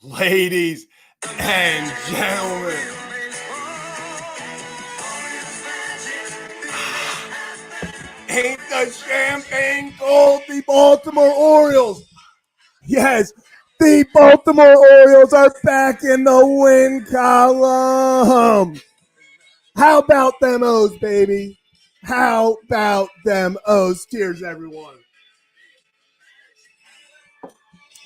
Ladies and gentlemen, ain't the champagne cold? The Baltimore Orioles. Yes, the Baltimore Orioles are back in the win column. How about them O's, baby? How about them O's? Cheers, everyone.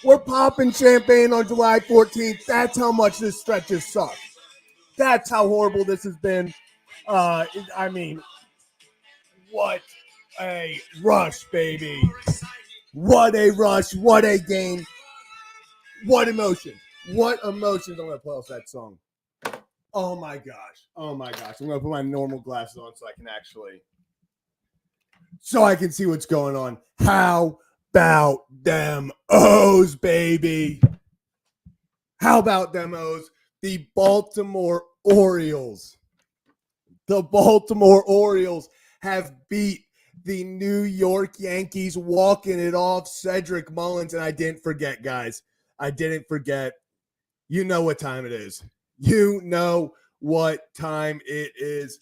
We're popping champagne on July 14th. That's how much this stretch has sucked. That's how horrible this has been. I mean, what a rush, baby. What a rush. What a game. What emotion. What emotions. I'm going to play off that song. Oh, my gosh. Oh, my gosh. I'm going to put my normal glasses on so I can see what's going on. How about them O's, baby? How about them O's? The Baltimore Orioles. The Baltimore Orioles have beat the New York Yankees, walking it off. Cedric Mullins. And I didn't forget, guys. I didn't forget. You know what time it is. You know what time it is.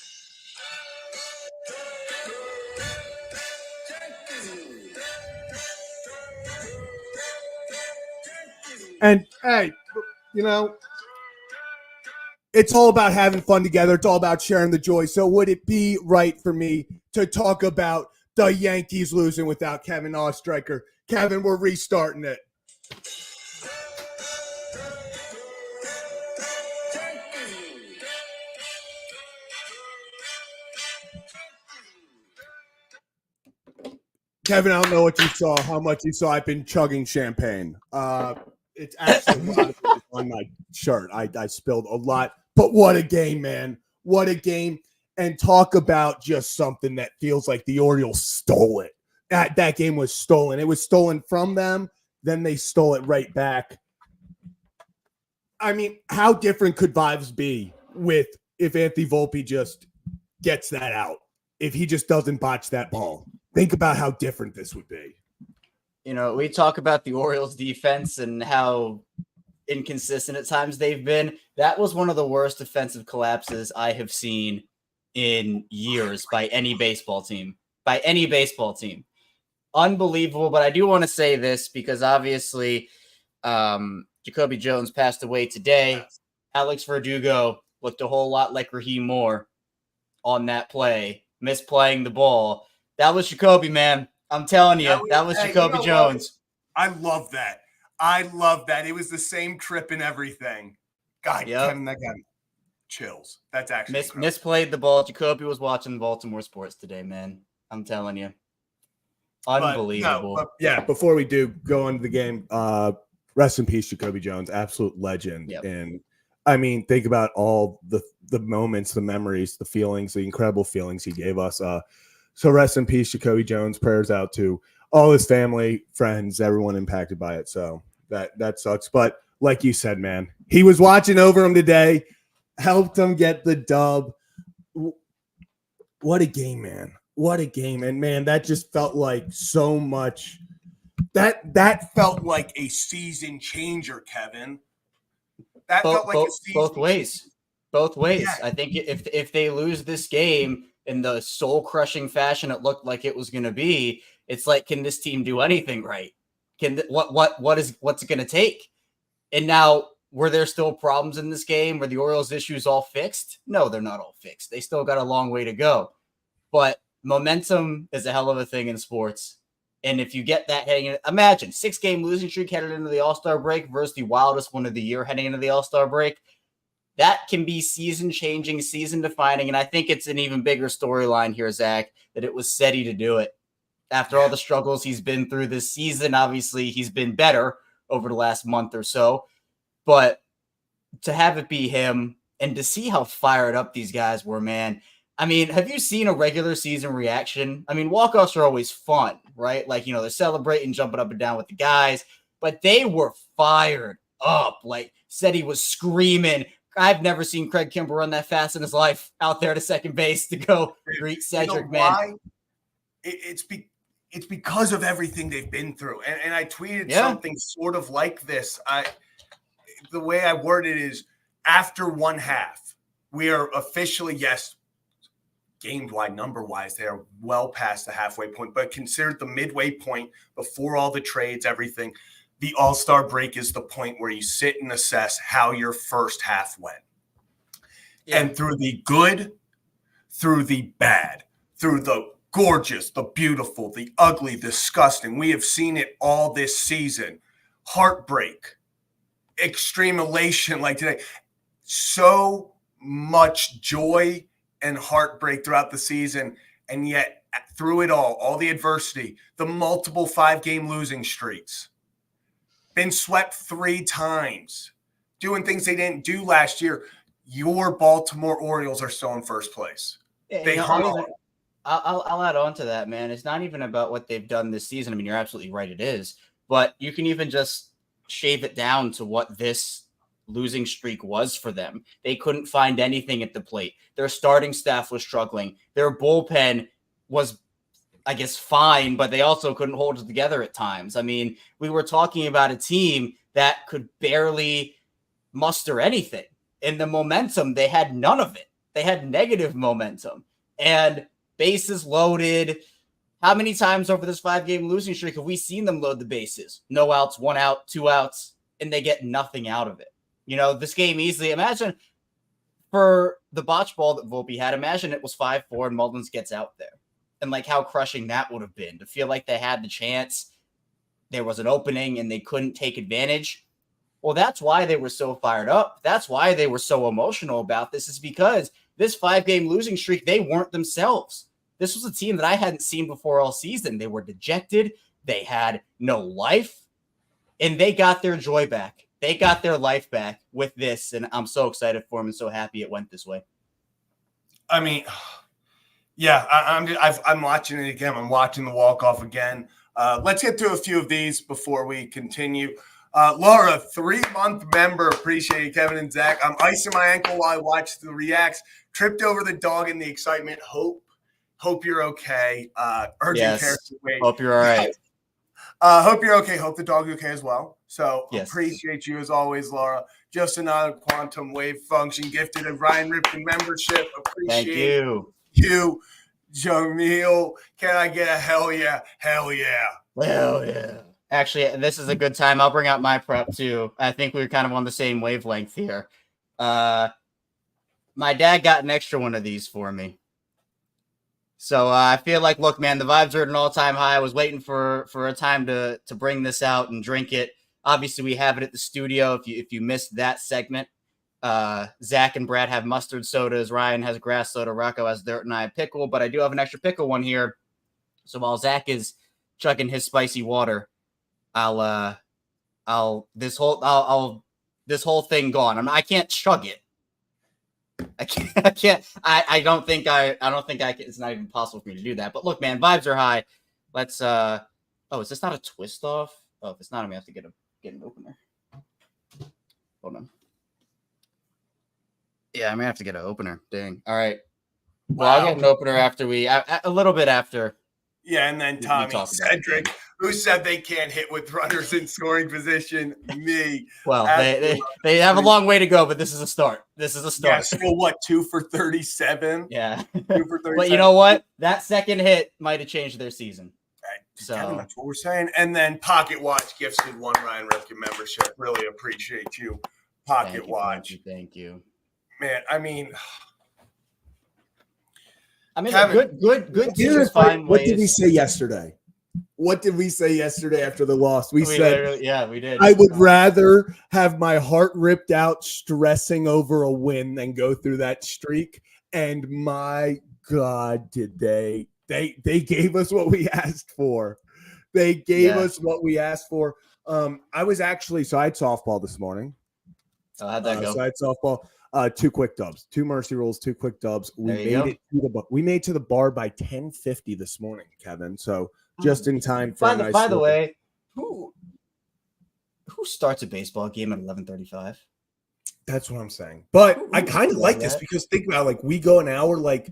And, hey, you know, it's all about having fun together. It's all about sharing the joy. So would it be right for me to talk about the Yankees losing without Kevin Oestreicher? Kevin, we're restarting it. Kevin, I don't know what you saw, how much you saw. I've been chugging champagne. It's actually a lot of it on my shirt. I spilled a lot. But what a game, man. What a game. And talk about just something that feels like the Orioles stole it. That game was stolen. It was stolen from them. Then they stole it right back. I mean, how different could vibes be if Anthony Volpe just gets that out? If he just doesn't botch that ball? Think about how different this would be. You know, we talk about the Orioles defense and how inconsistent at times they've been. That was one of the worst defensive collapses I have seen in years by any baseball team. Unbelievable. But I do want to say this because obviously Jacoby Jones passed away today. Alex Verdugo looked a whole lot like Raheem Moore on that play, misplaying the ball. That was Jacoby, man. I'm telling you, that was Jacoby Jones. I love that. It was the same trip and everything. God, yep. Kevin, that got chills. That's actually misplayed the ball. Jacoby was watching Baltimore sports today, man. I'm telling you. Unbelievable. Before we do go into the game, rest in peace, Jacoby Jones, absolute legend. Yep. And I mean, think about all the moments, the memories, the feelings, the incredible feelings he gave us. So rest in peace, Jacoby Jones. Prayers out to all his family, friends, everyone impacted by it. So that sucks. But like you said, man, he was watching over him today, helped him get the dub. What a game, man. What a game. And, man, that just felt like so much. That felt like a season changer, Kevin. That felt like a season both ways. Both ways. Yeah. I think if they lose this game in the soul-crushing fashion it looked like it was going to be, it's like, can this team do anything right? What's it going to take? And now, were there still problems in this game? Were the Orioles' issues all fixed? No, they're not all fixed. They still got a long way to go. But momentum is a hell of a thing in sports. And if you get that heading in, imagine 6-game losing streak headed into the All-Star break versus the wildest one of the year heading into the All-Star break. That can be season-changing, season-defining, and I think it's an even bigger storyline here, Zach, that it was Seti to do it. After all the struggles he's been through this season, obviously he's been better over the last month or so, but to have it be him and to see how fired up these guys were, man. I mean, have you seen a regular season reaction? I mean, walk-offs are always fun, right? Like, you know, they're celebrating, jumping up and down with the guys, but they were fired up. Like, Seti was screaming. I've never seen Craig Kimbrell run that fast in his life out there to second base to go greet Cedric, you know why? It's because of everything they've been through. And I tweeted something sort of like this. the way I word it is after one half, we are officially, yes, game-wide, number-wise, they are well past the halfway point, but considered the midway point before all the trades, everything, the All-Star break is the point where you sit and assess how your first half went. Yeah. And through the good, through the bad, through the gorgeous, the beautiful, the ugly, disgusting, we have seen it all this season. Heartbreak, extreme elation like today. So much joy and heartbreak throughout the season, and yet through it all the adversity, the multiple 5-game losing streaks, been swept 3 times, doing things they didn't do last year. Your Baltimore Orioles are still in first place. Yeah, I'll add on to that, man. It's not even about what they've done this season. I mean, you're absolutely right, it is. But you can even just shave it down to what this losing streak was for them. They couldn't find anything at the plate. Their starting staff was struggling. Their bullpen was, I guess, fine, but they also couldn't hold it together at times. I mean, we were talking about a team that could barely muster anything. In the momentum, they had none of it. They had negative momentum. And bases loaded. How many times over this 5-game losing streak have we seen them load the bases? No outs, 1 out, 2 outs, and they get nothing out of it. You know, this game easily, imagine for the botch ball that Volpe had, imagine it was 5-4 and Mullins gets out there. And like how crushing that would have been to feel like they had the chance, there was an opening and they couldn't take advantage. Well, that's why they were so fired up. That's why they were so emotional about this, is because this 5-game losing streak, they weren't themselves. This was a team that I hadn't seen before all season. They were dejected. They had no life, and they got their joy back. They got their life back with this, and I'm so excited for them and so happy it went this way. I mean, yeah, I'm watching it again. I'm watching the walk-off again. Let's get to a few of these before we continue. Laura, 3-month member. Appreciate it, Kevin and Zach. I'm icing my ankle while I watch the reacts. Tripped over the dog in the excitement. Hope you're okay. Urgent care. Hope you're all right. Hope you're okay. Hope the dog's okay as well. So yes. Appreciate you as always, Laura. Just another quantum wave function gifted a Ryan Ripken membership. Appreciate you. Jamil, can I get a hell yeah? Hell yeah. Hell yeah. Actually, this is a good time. I'll bring out my prep too. I think we're kind of on the same wavelength here. My dad got an extra one of these for me. So I feel like, look, man, the vibes are at an all-time high. I was waiting for a time to bring this out and drink it. Obviously, we have it at the studio. If you missed that segment, Zach and Brad have mustard sodas. Ryan has grass soda. Rocco has dirt, and I have pickle. But I do have an extra pickle one here. So while Zach is chugging his spicy water, this whole thing gone. I can't chug it. I don't think I can. It's not even possible for me to do that. But look, man, vibes are high. Let's is this not a twist off? Oh, if it's not, I'm gonna have to get an opener. Hold on. Yeah, I'm gonna have to get an opener. Dang. All right. Well, I'll get an opener after a little bit after. Yeah, and then Tommy Cedric, who said they can't hit with runners in scoring position. Me. Well, they have a long way to go, but this is a start. Yeah, still what, 2 for 37? Yeah. 2 for 37. But you know what? That second hit might have changed their season. Right. So Kevin, that's what we're saying. And then Pocket Watch gifted 1 Ryan Ripken membership. Really appreciate you, Pocket Watch. Thank you. Man, I mean, Kevin, good teams find ways. What did we say yesterday? After the loss? We said, we did. I would rather have my heart ripped out stressing over a win than go through that streak. And my God, did they gave us what we asked for. They gave us what we asked for. I was actually, so I had softball this morning. How'd that go? So I had softball. 2 quick dubs, 2 mercy rules, 2 quick dubs. We made to the bar by 10:50 this morning, Kevin. So just in time for by the way, who starts a baseball game at 11:35? That's what I'm saying. But I kind of like this because think about, like, we go an hour, like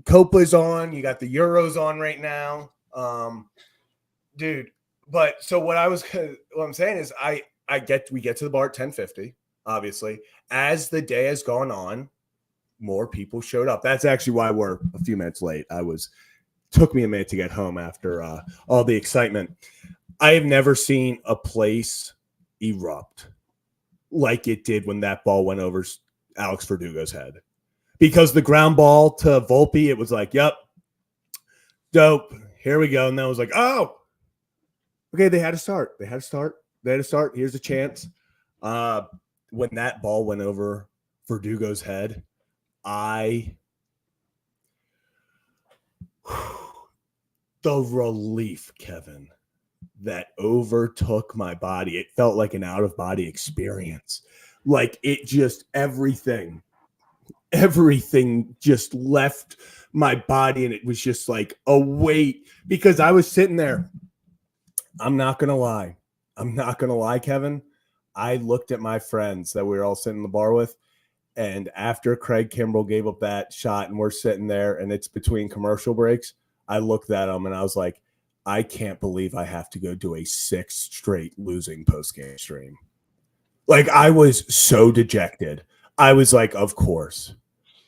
Copa's on, you got the Euros on right now. Dude, but so what I'm saying is we get to the bar at 10:50, obviously. As the day has gone on, more people showed up. That's actually why we're a few minutes late. Took me a minute to get home after all the excitement. I have never seen a place erupt like it did when that ball went over Alex Verdugo's head. Because the ground ball to Volpe, it was like, yep, dope. Here we go. And then it was like, oh, okay, they had to start. Here's a chance. When that ball went over Verdugo's head, the relief, Kevin, that overtook my body. It felt like an out-of-body experience. Like it just, everything just left my body, and it was just like a weight, because I was sitting there. I'm not going to lie, Kevin. I looked at my friends that we were all sitting in the bar with, and after Craig Kimbrell gave up that shot and we're sitting there and it's between commercial breaks, I looked at them and I was like, I can't believe I have to go do a 6 straight losing post-game stream. Like, I was so dejected. I was like, of course.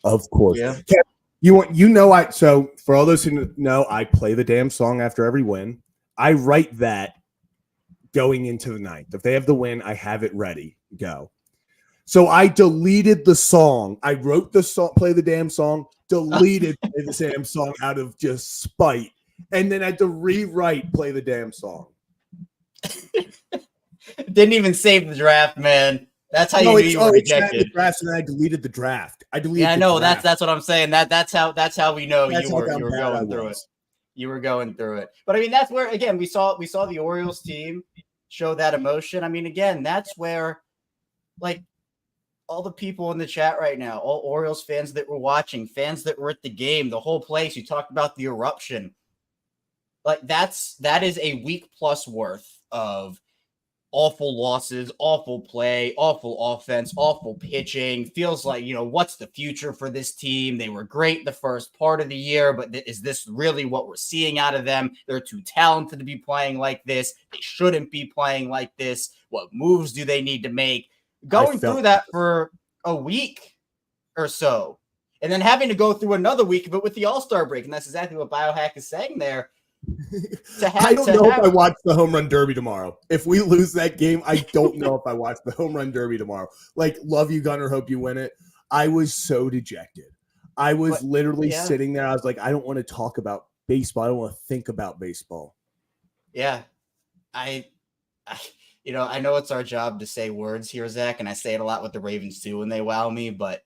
Yeah. So for all those who know, I play the damn song after every win. I write that going into the ninth. If they have the win, I have it ready. Go. So I deleted the song. I wrote the song, play the damn song, deleted play the damn song out of just spite, and then I had to rewrite play the damn song. Didn't even save the draft, man. That's how you were rejected. The draft, and I deleted the draft. Yeah, I know. That's what I'm saying. That's how we know you were going through it. You were going through it. But I mean, that's where, again, we saw the Orioles team show that emotion. I mean, again, that's where, like, all the people in the chat right now, all Orioles fans that were watching, fans that were at the game, the whole place, you talked about the eruption. Like, that is a week plus worth of awful losses, awful play, awful offense, awful pitching. Feels like, what's the future for this team? They were great the first part of the year, but is this really what we're seeing out of them? They're too talented to be playing like this. They shouldn't be playing like this. What moves do they need to make? Going through that for a week or so, and then having to go through another week of it with the All-Star break. And that's exactly what Biohack is saying there. I don't know if I watch the home run derby tomorrow. If we lose that game, I don't know if I watch the home run derby tomorrow. Like, love you, Gunner. Hope you win it. I was so dejected. I was literally sitting there. I was like, I don't want to talk about baseball. I don't want to think about baseball. Yeah. I know it's our job to say words here, Zach, and I say it a lot with the Ravens too when they wow me, but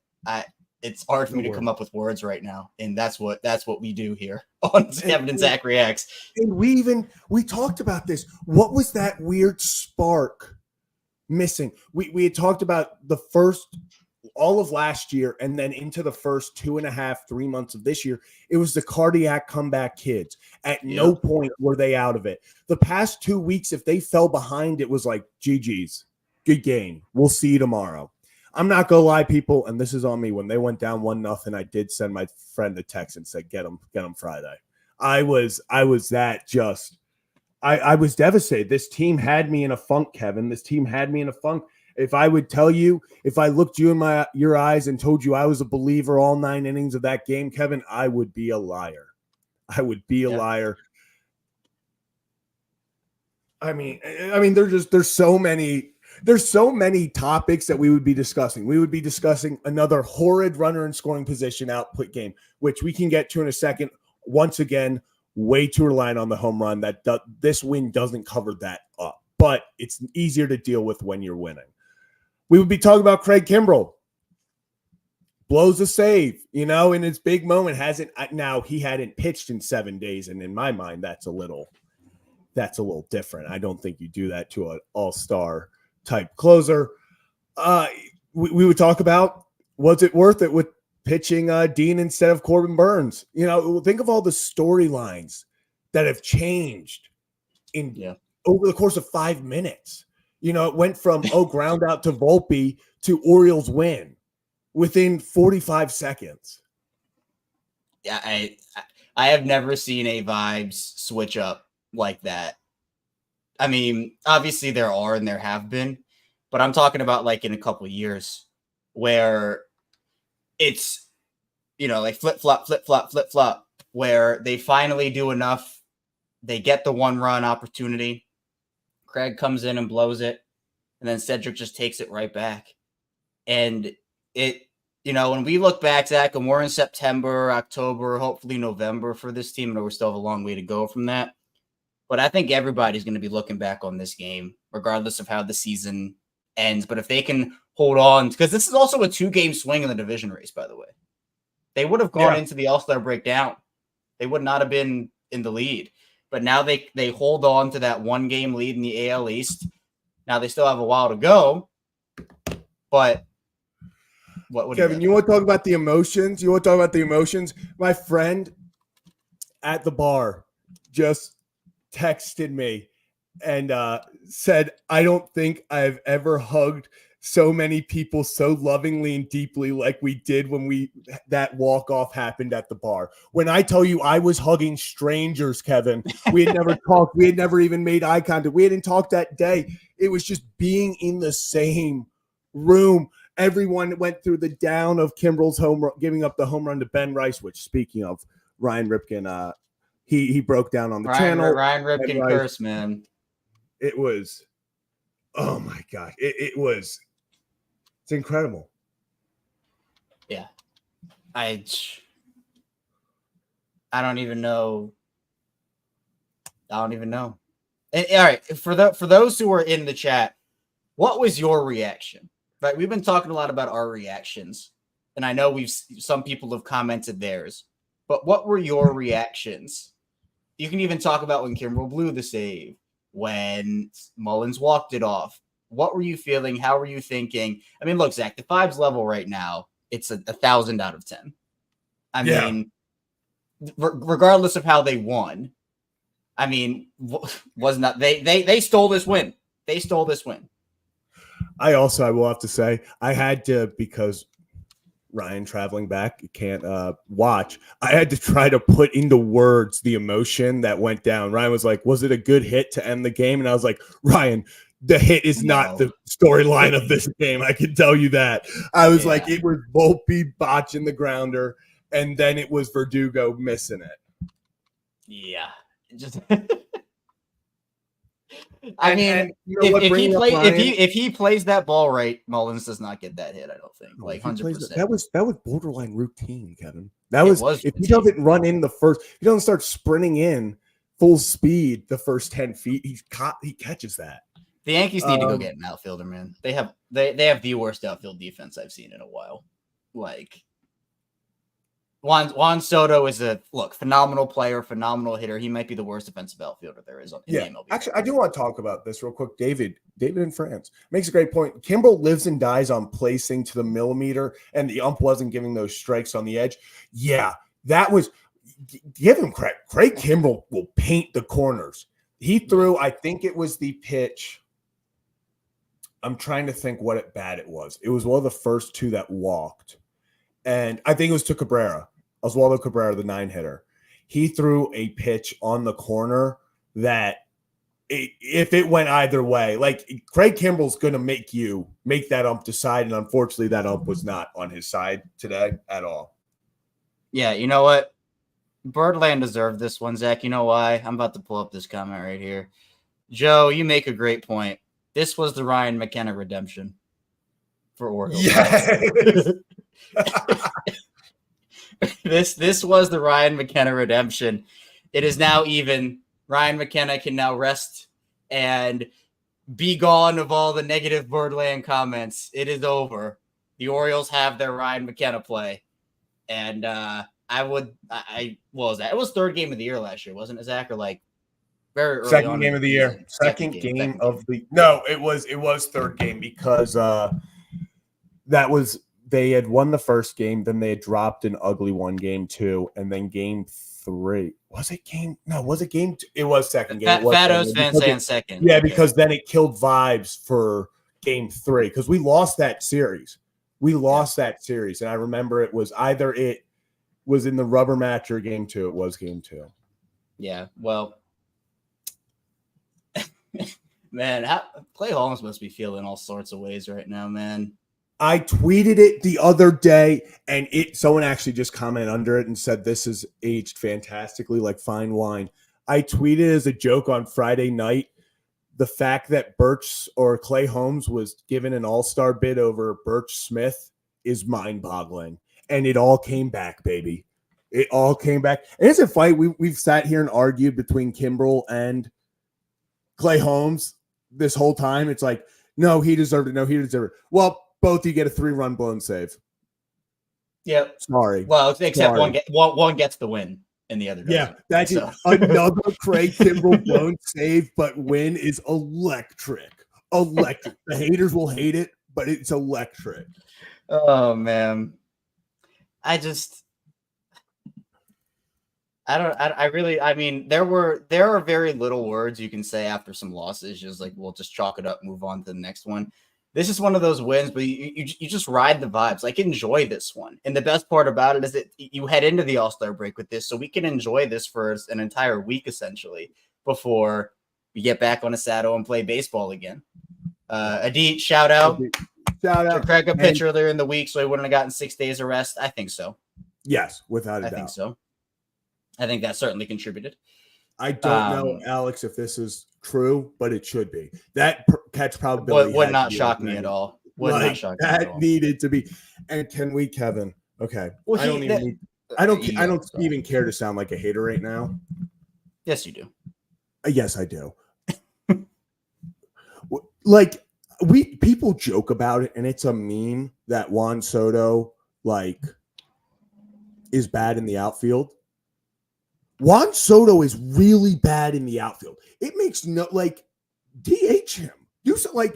it's hard for me to come up with words right now, and that's what we do here on Kevin and Zach Reacts. And we talked about this. What was that weird spark missing? We had talked about the first all of last year and then into the first 2.5-3 months of this year. It was the cardiac comeback kids. At no point were they out of it. The past 2 weeks, if they fell behind, it was like, GG's, good game. We'll see you tomorrow. I'm not going to lie, people, and this is on me. When they went down 1-0, I did send my friend a text and said, get them Friday. I was devastated. This team had me in a funk, Kevin. This team had me in a funk. If I would tell you, if I looked you in your eyes and told you I was a believer all 9 innings of that game, Kevin, I would be a liar. I would be a liar. I mean, there's so many topics that we would be discussing. We would be discussing another horrid runner in scoring position output game, which we can get to in a second. Once again, way too reliant on the home run. This win doesn't cover that up, but it's easier to deal with when you're winning. We would be talking about Craig Kimbrell. Blows a save, in his big moment. He hadn't pitched in 7 days, and in my mind, that's a little different. I don't think you do that to an all-star type closer. We would talk about, was it worth it with pitching Dean instead of Corbin Burns? Think of all the storylines that have changed over the course of 5 minutes. It went from ground out to Volpe to Orioles win within 45 seconds. Yeah, I have never seen a vibes switch up like that. I mean, obviously there are and there have been, but I'm talking about like in a couple of years where it's, like flip flop, where they finally do enough. They get the 1-run opportunity. Craig comes in and blows it, and then Cedric just takes it right back. And it, when we look back, Zach, and we're in September, October, hopefully November for this team, and we still have a long way to go from that. But I think everybody's going to be looking back on this game, regardless of how the season ends. But if they can hold on, because this is also a 2-game swing in the division race, by the way. They would have gone into the All-Star break down. They would not have been in the lead. But now they hold on to that 1-game lead in the AL East. Now they still have a while to go. But what Kevin, you want to talk about the emotions? My friend at the bar just texted me and said, I don't think I've ever hugged so many people so lovingly and deeply like we did when that walk-off happened at the bar. When I tell you I was hugging strangers, Kevin, we had never talked. We had never even made eye contact. We hadn't talked that day. It was just being in the same room. Everyone went through the down of Kimbrell's home run, giving up the home run to Ben Rice, which, speaking of Ryan Ripken, he broke down on the channel. Ryan Ripken curse, man. It was, oh my God. It's incredible. Yeah. I don't even know. And, all right. For those who are in the chat, what was your reaction? Right. We've been talking a lot about our reactions, and I know some people have commented theirs, but what were your reactions? You can even talk about when Kimbrell blew the save, when Mullins walked it off. What were you feeling? How were you thinking? I mean, look, Zach, the 5's level right now, it's 1,000 out of 10. I mean, regardless of how they won, I mean, wasn't that they stole this win? They stole this win. I will have to say, I had to, because Ryan traveling back, you can't watch. I had to try to put into words the emotion that went down. Ryan was like, was it a good hit to end the game? And I was like, Ryan, the hit is not the storyline of this game. I can tell you that. I was like, it was Volpe botching the grounder, and then it was Verdugo missing it. Yeah. Just I mean, if he plays that ball right, Mullins does not get that hit. I don't think, 100%. That was borderline routine, Kevin. That was if he doesn't run in the first, he doesn't start sprinting in full speed the first 10 feet. He catches that. The Yankees need to go get an outfielder, man. They have the worst outfield defense I've seen in a while. Like, Juan Soto is phenomenal player, phenomenal hitter. He might be the worst defensive outfielder there is in the MLB. Actually, I do want to talk about this real quick. David in France makes a great point. Kimbrell lives and dies on placing to the millimeter, and the ump wasn't giving those strikes on the edge. Yeah, that was – give him credit. Craig Kimbrell will paint the corners. He threw – I think it was the pitch – I'm trying to think what at bat it was. It was one of the first two that walked. And I think it was to Cabrera, Oswaldo Cabrera, the 9-hitter. He threw a pitch on the corner that if it went either way, like Craig Kimbrell's going to make that ump decide. And unfortunately, that ump was not on his side today at all. Yeah, you know what? Birdland deserved this one, Zach. You know why? I'm about to pull up this comment right here. Joe, you make a great point. This was the Ryan McKenna redemption for Orioles. Yes. This was the Ryan McKenna redemption. It is now even. Ryan McKenna can now rest and be gone of all the negative Birdland comments. It is over. The Orioles have their Ryan McKenna play. And what was that? It was third game of the year last year, wasn't it, Zach? Or like very early second on game of the year. Second game of the no, it was third game because they had won the first game, then they had dropped an ugly one, game 2, and then game 3. Was it game? No, was it game 2? It was second game. Fatos fans saying second. Yeah, because then it killed vibes for game 3 because we lost that series. And I remember it was either it was in the rubber match or game 2. It was game 2. Yeah, well, Man, Clay Holmes must be feeling all sorts of ways right now, man. I tweeted it the other day, and someone actually just commented under it and said this is aged fantastically like fine wine. I tweeted as a joke on Friday night the fact that Clay Holmes was given an all-star bid over Birch Smith is mind-boggling. And it all came back, baby. It all came back. And it's a fight we've sat here and argued between Kimbrell and Clay Holmes this whole time. It's like, no, he deserved it. No, he deserved it. Well, both you get a 3-run blown save. Yep. Sorry. Well, except one gets the win and the other doesn't. Yeah, that's another Craig Kimbrell blown save, but win is electric. Electric. The haters will hate it, but it's electric. Oh man. I mean, there are very little words you can say after some losses. Just like, we'll just chalk it up, move on to the next one. This is one of those wins, but you just ride the vibes. Like, enjoy this one. And the best part about it is that you head into the All-Star break with this, so we can enjoy this for an entire week, essentially, before we get back on a saddle and play baseball again. Adit, shout out. Shout out. Craig a pitch earlier in the week, so he wouldn't have gotten 6 days of rest. I think so. Yes, without a doubt. I think so. I think that certainly contributed. I don't know, Alex, if this is true, but it should be. That catch probability would not shock me at all. That needed to be. And can we, Kevin? Okay. Well, I don't even care to sound like a hater right now. Yes, you do. Yes, I do. Like, people joke about it, and it's a meme that Juan Soto is bad in the outfield. Juan Soto is really bad in the outfield. It makes DH him. Do something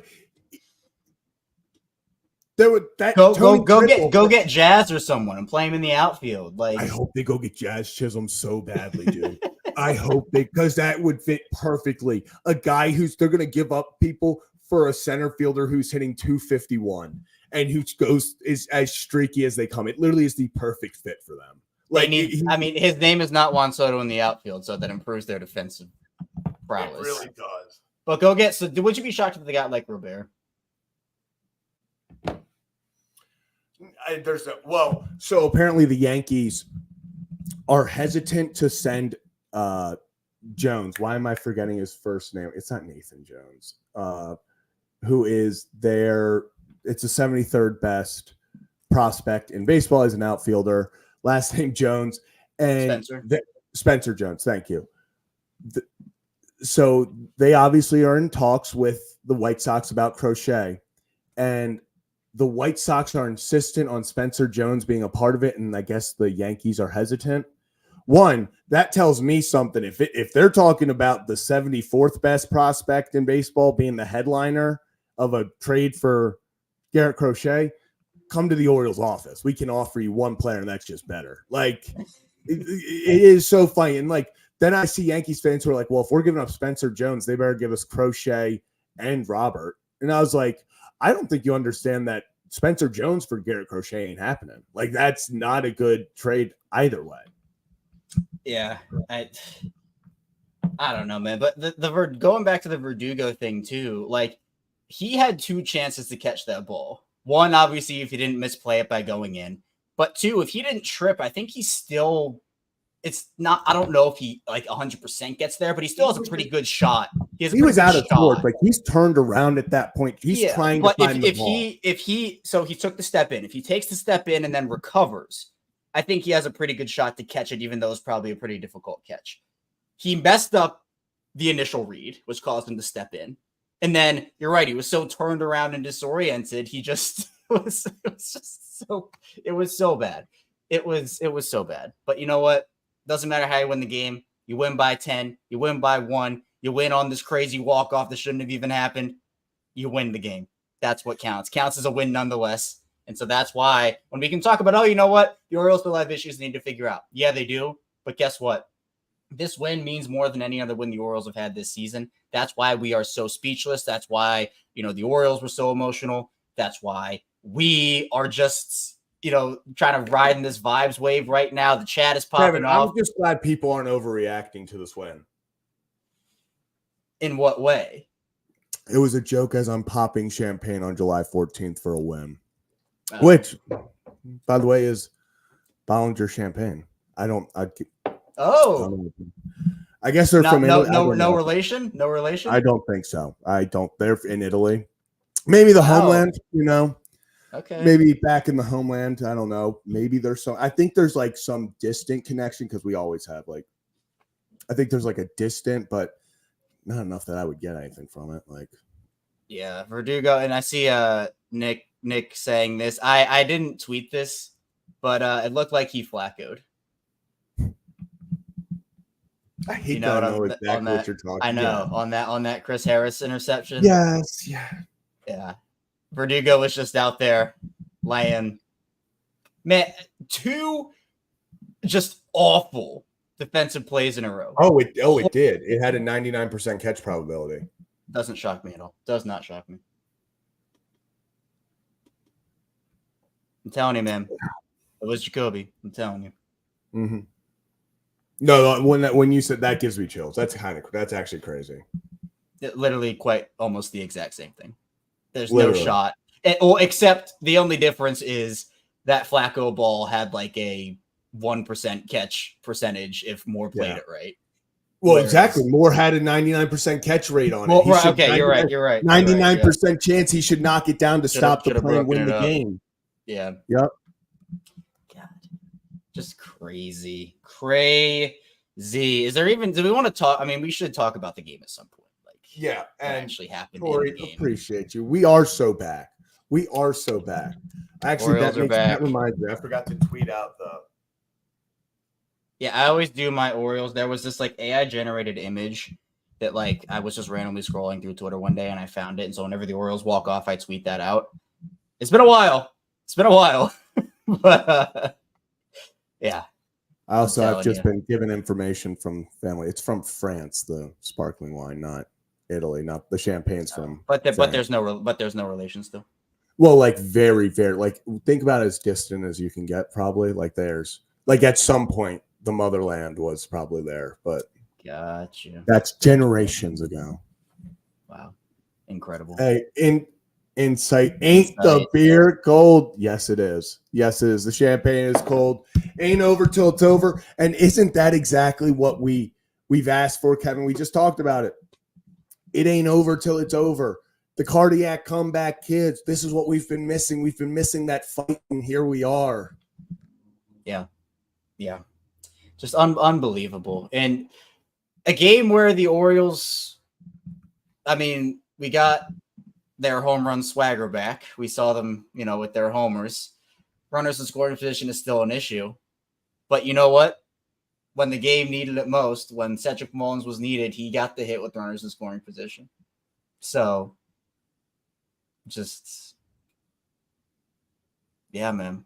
go get Jazz or someone and play him in the outfield. Like, I hope they go get Jazz Chisholm so badly, dude. I hope because that would fit perfectly. A guy they're going to give up people for a center fielder who's hitting 251 and who is as streaky as they come. It literally is the perfect fit for them. His name is not Juan Soto in the outfield, so that improves their defensive prowess. It really does. But would you be shocked if they got like Robert? So apparently the Yankees are hesitant to send Jones. Why am I forgetting his first name? It's not Nathan Jones. Who is it's the 73rd best prospect in baseball as an outfielder. Last name Jones and Spencer Jones. Thank you. So they obviously are in talks with the White Sox about Crochet, and the White Sox are insistent on Spencer Jones being a part of it, and I guess the Yankees are hesitant. One, that tells me something. If they're talking about the 74th best prospect in baseball being the headliner of a trade for Garrett Crochet, come to the Orioles office. We can offer you one player, and that's just better. Like, it is so funny. And then I see Yankees fans who are like, well, if we're giving up Spencer Jones, they better give us Crochet and Robert. And I was like, I don't think you understand that Spencer Jones for Garrett Crochet ain't happening. Like, that's not a good trade either way. Yeah. I don't know, man. But the going back to the Verdugo thing too, he had 2 chances to catch that ball. One, obviously, if he didn't misplay it by going in. But 2, if he didn't trip, I think I don't know if he 100% gets there, but he still has a pretty good shot. He was out of torque. He's turned around at that point. He's trying to find the ball. So he took the step in. If he takes the step in and then recovers, I think he has a pretty good shot to catch it, even though it's probably a pretty difficult catch. He messed up the initial read, which caused him to step in. And then you're right. He was so turned around and disoriented. He just it was so bad. It was so bad. But you know what? Doesn't matter how you win the game. You win by 10. You win by 1. You win on this crazy walk-off that shouldn't have even happened. You win the game. That's what counts. Counts as a win nonetheless. And so that's why when we can talk about, you know what? The Orioles still have issues they need to figure out. Yeah, they do. But guess what? This win means more than any other win the Orioles have had this season. That's why we are so speechless. That's why, the Orioles were so emotional. That's why we are just, trying to ride in this vibes wave right now. The chat is popping off. I'm just glad people aren't overreacting to this win. In what way? It was a joke as I'm popping champagne on July 14th for a win, Oh. which, by the way, is Bollinger champagne. I guess they're from Italy. No relation. No relation. I don't think so. They're in Italy. Maybe the homeland, Okay. Maybe back in the homeland. I don't know. Maybe I think there's like some distant connection because we always have I think there's like a distant, but not enough that I would get anything from it. Yeah, Verdugo, and I see Nick saying this. I didn't tweet this, but it looked like he flaccoed. I hate that. I know exactly what you're talking. I know on that Chris Harris interception. Yes, yeah. Verdugo was just out there laying, man, 2 just awful defensive plays in a row. It did. It had a 99% catch probability. Doesn't shock me at all. Does not shock me. I'm telling you, man. It was Jacoby. I'm telling you. Mm-hmm. No, when you said that gives me chills. That's actually crazy. Literally quite almost the exact same thing. There's Literally. no shot. Except the only difference is that Flacco ball had like a 1% catch percentage if Moore played it right. Well, exactly. Moore had a 99% catch rate on it. Right, okay, you're right. 99% chance he should knock it down to stop the play and win the game. Yeah. Yep. God. Just crazy. Is there even, do we want to talk? I mean, we should talk about the game at some point. Yeah. And actually happened. Corey, in the game. Appreciate you. We are so back. Actually, that reminds me. I forgot to tweet out the. Yeah, I always do my Orioles. There was this AI generated image that I was just randomly scrolling through Twitter one day and I found it. And so whenever the Orioles walk off, I tweet that out. It's been a while. But yeah. I've just been given information from family. It's from France, the sparkling wine, not Italy, not the champagne's from. But there's no relation still. Well, very, very think about it as distant as you can get. Probably there's at some point the motherland was probably there, but gotcha. That's generations ago. Wow, incredible. Hey, insight. Ain't the beer cold? Yes, it is. The champagne is cold. Ain't over till it's over. And isn't that exactly what we've asked for, Kevin? We just talked about it. It ain't over till it's over. The cardiac comeback kids. This is what we've been missing. We've been missing that fight, and here we are. Yeah. Just unbelievable. And a game where the Orioles, I mean, we got their home run swagger back. We saw them, with their homers. Runners in scoring position is still an issue. But you know what? When the game needed it most, when Cedric Mullins was needed, he got the hit with runners in scoring position. So, yeah, man.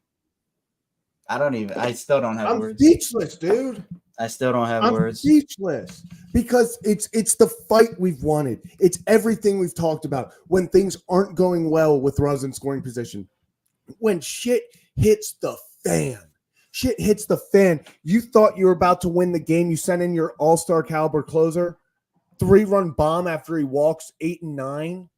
I still don't have words. I'm speechless, dude. I still don't have words. I'm speechless because it's the fight we've wanted. It's everything we've talked about. When things aren't going well with runners in scoring position, when shit hits the fan. You thought you were about to win the game. You sent in your all-star caliber closer, 3-run bomb after he walks 8 and 9.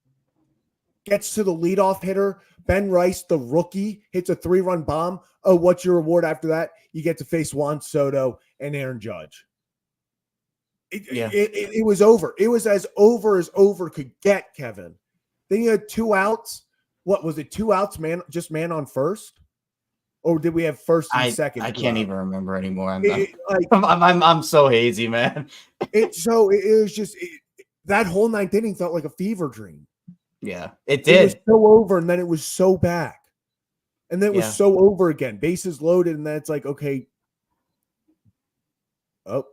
Gets to the leadoff hitter. Ben Rice, the rookie, hits a 3-run bomb. Oh, what's your reward after that? You get to face Juan Soto and Aaron Judge. It was over. It was as over could get, Kevin. Then you had 2 outs. What was it? 2 outs, man on first? Or did we have first and second? I can't even remember anymore. I'm so hazy, man. It was just that whole 9th inning felt like a fever dream. Yeah, it did. It was so over, and then it was so back. And then it was so over again. Bases loaded, and then it's okay. Oh,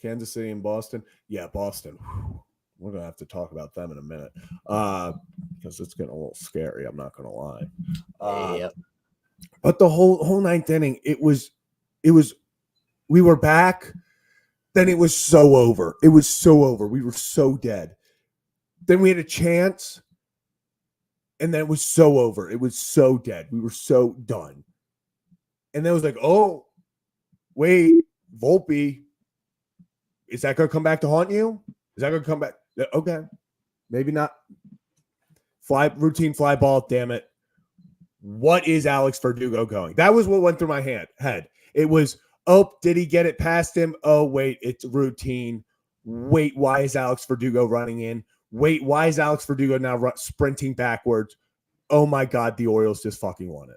Kansas City and Boston. Yeah, Boston. We're going to have to talk about them in a minute because it's getting a little scary. I'm not going to lie. But the whole 9th inning, it was we were back. Then it was so over. We were so dead. Then we had a chance, and then it was so over. It was so dead. We were so done. And then it was oh, wait, Volpe, is that going to come back to haunt you? Is that going to come back? Okay, maybe not. Routine fly ball. Damn it! What is Alex Verdugo going? That was what went through my head. It was, oh, did he get it past him? Oh, wait, it's routine. Wait, why is Alex Verdugo running in? Wait, why is Alex Verdugo now sprinting backwards? Oh my God, the Orioles just fucking won it.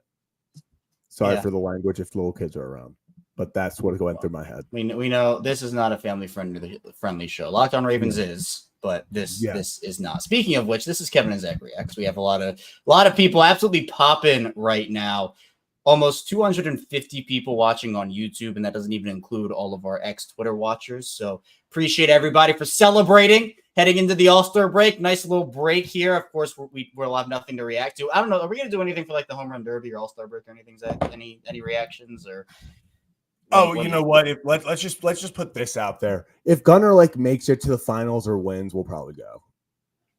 Sorry for the language if little kids are around, but that's what went through my head. We know this is not a family friendly show. Locked on Ravens is, but this is not. Speaking of which, this is Kevin and Zach Reacts. We have a lot of people absolutely popping right now. Almost 250 people watching on YouTube, and that doesn't even include all of our ex-Twitter watchers. So appreciate everybody for celebrating heading into the All-Star break. Nice little break here. Of course, we'll have nothing to react to. I don't know. Are we going to do anything for like the Home Run Derby or All-Star break or anything, Zach? Any reactions or? You know what? Let's just put this out there. If Gunnar makes it to the finals or wins, we'll probably go.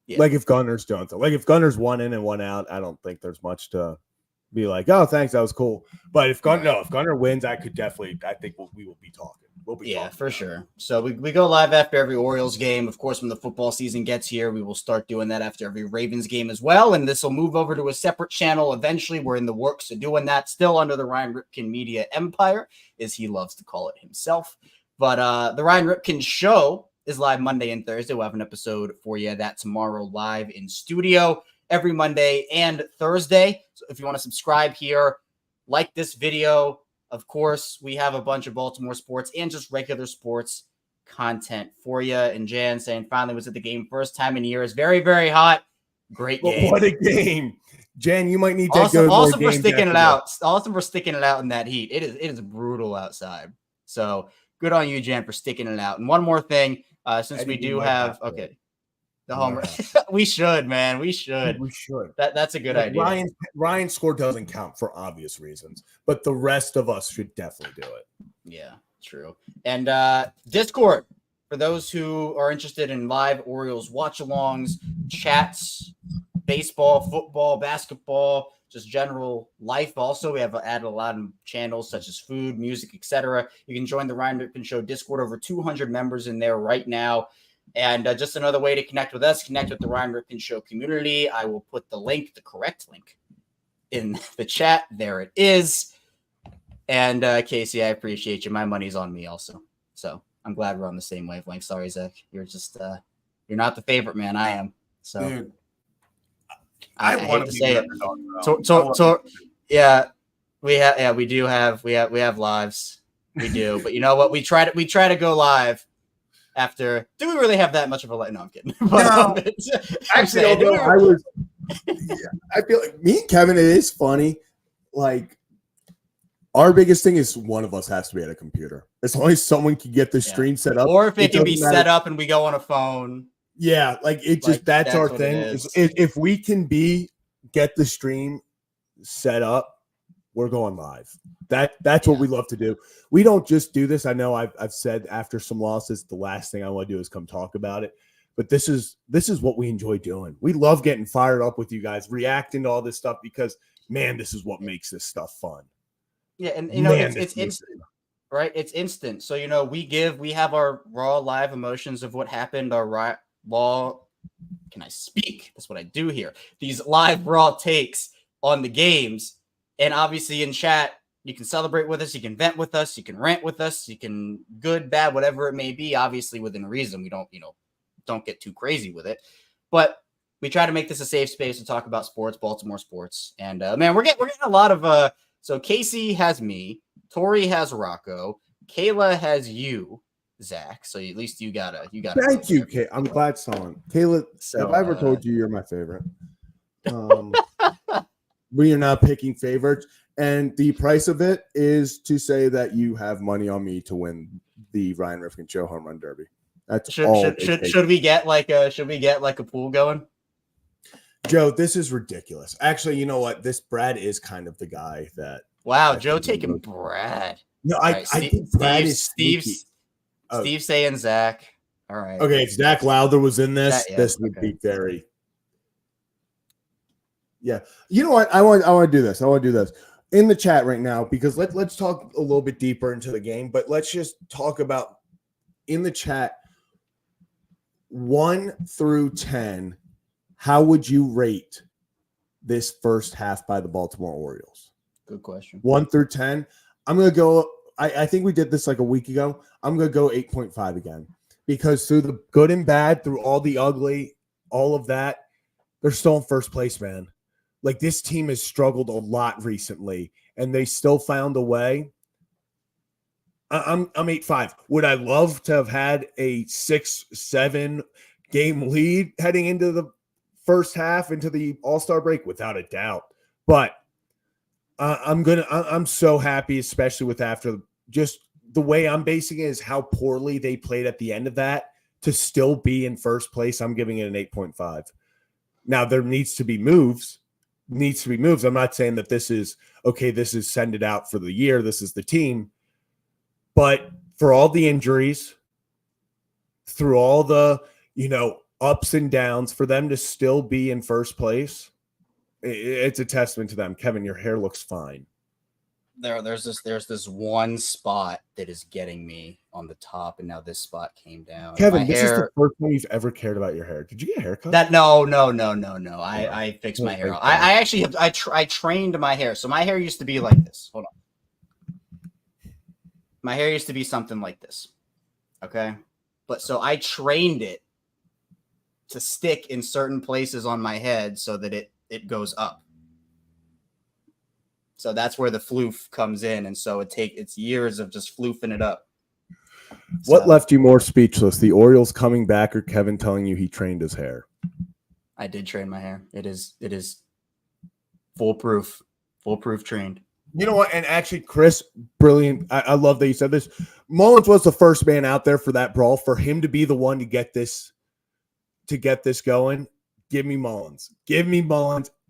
Yeah. If Gunnar's don't, though. If Gunnar's 1 in and 1 out, I don't think there's much to be like, oh, thanks, that was cool. But if Gunnar wins, I think we will be talking. We'll be talking for sure. So we go live after every Orioles game. Of course, when the football season gets here, we will start doing that after every Ravens game as well. And this will move over to a separate channel eventually. We're in the works of doing that, still under the Ryan Ripken Media Empire, as he loves to call it himself. But the Ryan Ripken Show is live Monday and Thursday. We'll have an episode for you that tomorrow live in studio every Monday and Thursday. So if you want to subscribe here, like this video. Of course, we have a bunch of Baltimore sports and just regular sports content for you. And Jan saying finally was at the game first time in years. Very, very hot. Great game. What a game. Jan, you might need to go also for sticking it out. Also for sticking it out in that heat. It is brutal outside. So good on you, Jan, for sticking it out. And one more thing, since we do have the home run. We should, man. We should. That's a good idea. Ryan's score doesn't count for obvious reasons, but the rest of us should definitely do it. Yeah, true. And Discord, for those who are interested in live Orioles watch-alongs, chats, baseball, football, basketball, just general life. Also, we have added a lot of channels such as food, music, etc. You can join the Ryan Ripken Show Discord. Over 200 members in there right now. And just another way to connect with us, connect with the Ryan Ripken Show community. I will put the correct link, in the chat. There it is. And Casey, I appreciate you. My money's on me also. So I'm glad we're on the same wavelength. Sorry, Zach. You're just, you're not the favorite, man. I am. So dude, I hate to say it. So we have lives. We do. But you know what? We try to go live. After, do we really have that much of a light? No, I'm kidding. No, actually, I feel like me and Kevin, it is funny. Our biggest thing is one of us has to be at a computer. As long as someone can get the stream set up, or if it can be set up and we go on a phone. Yeah, that's our thing. If we can get the stream set up, we're going live. That's what we love to do. We don't just do this. I know I've said after some losses, the last thing I want to do is come talk about it. But this is what we enjoy doing. We love getting fired up with you guys, reacting to all this stuff because, man, this is what makes this stuff fun. Yeah, and it's instant, right? It's instant. So we have our raw live emotions of what happened. Our raw. Can I speak? That's what I do here. These live raw takes on the games. And obviously in chat, you can celebrate with us, you can vent with us, you can rant with us, you can good, bad, whatever it may be, obviously within reason. We don't get too crazy with it. But we try to make this a safe space to talk about sports, Baltimore sports. And man, we're getting a lot of so Casey has me, Tori has Rocco, Kayla has you, Zach. So at least you got Thank you, Kay. I'm glad someone. Kayla, have I ever told you you're my favorite? We are not picking favorites, and the price of it is to say that you have money on me to win the Ryan Ripken Show Home Run Derby. That's should we get a pool going? Joe, this is ridiculous. Actually, you know what? This Brad is kind of the guy that. Wow, Joe taking Brad. No, I think Brad is Steve saying Zach. All right. Okay, if Zach Lowther was in this, this would be very. Yeah, you know what? I want to do this. I want to do this in the chat right now because let's talk a little bit deeper into the game. But let's just talk about in the chat. 1 through 10, how would you rate this first half by the Baltimore Orioles? Good question. 1 through 10. I'm going to go. I think we did this like a week ago. I'm going to go 8.5 again, because through the good and bad, through all the ugly, all of that, they're still in first place, man. Like, this team has struggled a lot recently, and they still found a way. I'm 8.5. Would I love to have had a 6-7 game lead heading into the first half, into the All-Star break? Without a doubt. But I'm so happy, especially with after just the way I'm basing it is how poorly they played at the end of that to still be in first place. I'm giving it an 8.5. Now, there needs to be moves. I'm not saying that this is okay. This is send it out for the year. This is the team. But for all the injuries, through all the, ups and downs, for them to still be in first place, it's a testament to them. Kevin, your hair looks fine. There's this one spot that is getting me on the top, and now this spot came down. Kevin, this is the first time you've ever cared about your hair. Did you get a haircut? No. I fixed my hair. I actually I trained my hair. So my hair used to be like this. Hold on. My hair used to be something like this. Okay. But so I trained it to stick in certain places on my head so that it goes up. So that's where the floof comes in. And so it's years of just floofing it up. What left you more speechless? The Orioles coming back, or Kevin telling you he trained his hair? I did train my hair. It is foolproof trained. You know what? And actually, Chris, brilliant. I love that you said this. Mullins was the first man out there for that brawl. For him to be the one to get this going, give me Mullins.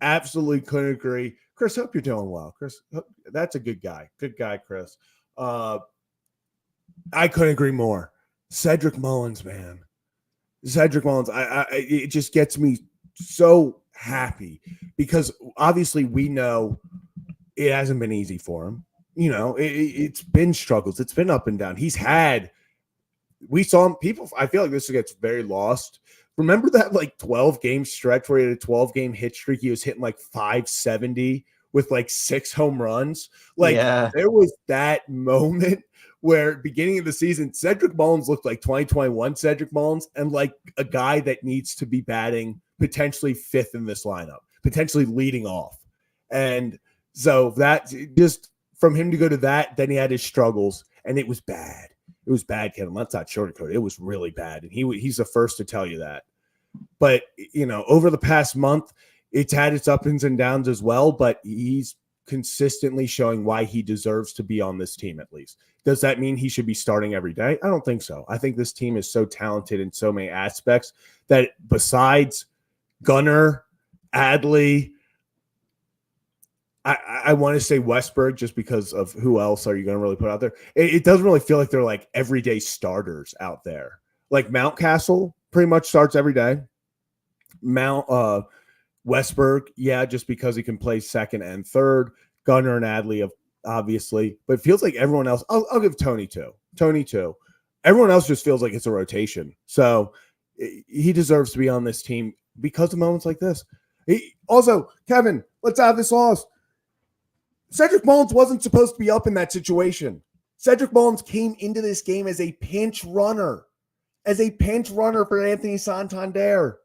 Absolutely couldn't agree. Chris, hope you're doing well. Chris, that's a good guy. Good guy, Chris. I couldn't agree more. Cedric Mullins, man. Cedric Mullins. It just gets me so happy, because obviously we know it hasn't been easy for him. It's been struggles. It's been up and down. We saw him. I feel like this gets very lost. Remember that 12-game stretch where he had a 12-game hit streak? He was hitting 570 with 6 home runs. There was that moment where beginning of the season, Cedric Mullins looked like 2021 Cedric Mullins, and like a guy that needs to be batting potentially 5th in this lineup, potentially leading off. And so that just from him to go to that, then he had his struggles, and it was bad. It was bad, Kevin. Let's not sugarcoat it. It was really bad. And he's the first to tell you that. But, over the past month, it's had its ups and downs as well, but he's consistently showing why he deserves to be on this team, at least. Does that mean he should be starting every day? I don't think so. I think this team is so talented in so many aspects that besides Gunnar, Adley, I want to say Westberg, just because of who else are you going to really put out there? It doesn't really feel like they're everyday starters out there. Mountcastle pretty much starts every day. Westberg, yeah, just because he can play second and third. Gunnar and Adley, obviously. But it feels like everyone else, I'll give Tony too. Everyone else just feels like it's a rotation. So he deserves to be on this team because of moments like this. Also, Kevin, let's have this lost. Cedric Mullins wasn't supposed to be up in that situation. Cedric Mullins came into this game as a pinch runner for Anthony Santander.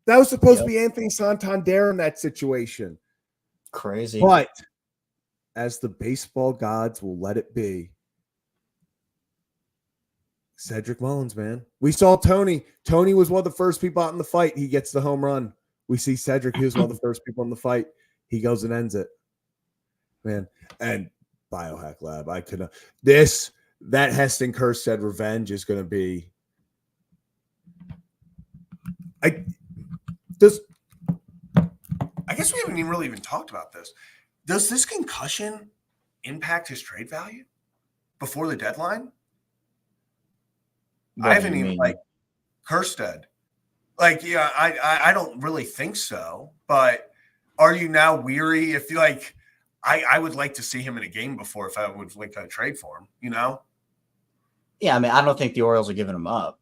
That was supposed to be Anthony Santander in that situation. Crazy. But as the baseball gods will let it be, Cedric Mullins, man. We saw Tony. Tony was one of the first people out in the fight. He gets the home run. We see Cedric. He was one of the first people in the fight. He goes and ends it. Man. And Biohack Lab. That Heston Curse said revenge is going to be. I guess we haven't even talked about this. Does this concussion impact his trade value before the deadline? I haven't even Kerstead. I don't really think so. But are you now weary? If you I would like to see him in a game before if I would like to trade for him. Yeah, I mean, I don't think the Orioles are giving him up.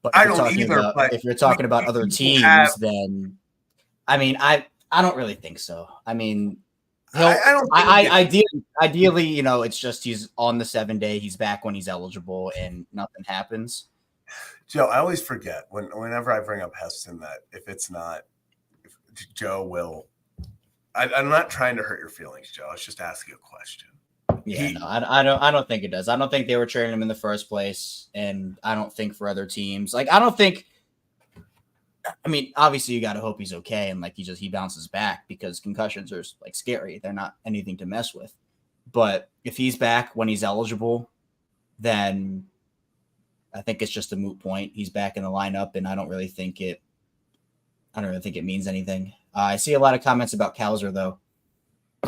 But I don't either. But if you're talking about other teams, then I mean, I don't really think so. I mean, ideally, you know, it's just he's on the 7-day, he's back when he's eligible, and nothing happens. Joe, I always forget whenever I bring up Heston that if Joe will. I'm not trying to hurt your feelings, Joe. I was just asking a question. Yeah, I don't think it does. I don't think they were trading him in the first place, and I don't think for other teams. Like, I don't think. I mean, obviously, you got to hope he's okay, and like he bounces back because concussions are like scary. They're not anything to mess with. But if he's back when he's eligible, then I think it's just a moot point. He's back in the lineup, and I don't really think it means anything. I see a lot of comments about Cowser though,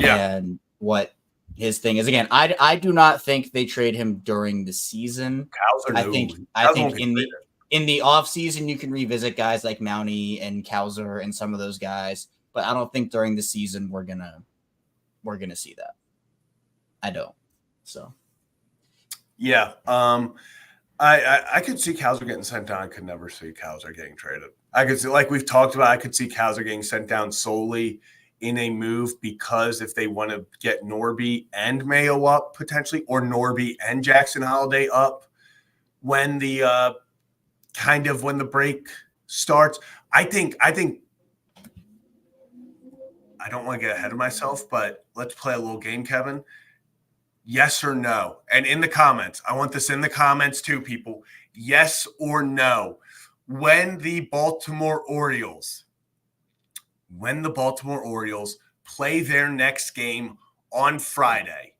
and what his thing is. Again, I do not think they trade him during the season. Cowser, I think in the offseason you can revisit guys like Mountie and Cowser and some of those guys, but I don't think during the season we're gonna see that. I don't. So yeah, I could see Cowser getting sent down. I could never see Cowser getting traded. I could see, like we've talked about, I could see Cowser getting sent down solely in a move because if they want to get Norby and Mayo up potentially, or Norby and Jackson Holiday up when the when the break starts. I think I don't want to get ahead of myself, but let's play a little game, Kevin. Yes or no? And in the comments, I want this in the comments too, people. Yes or no? When the Baltimore Orioles play their next game on Friday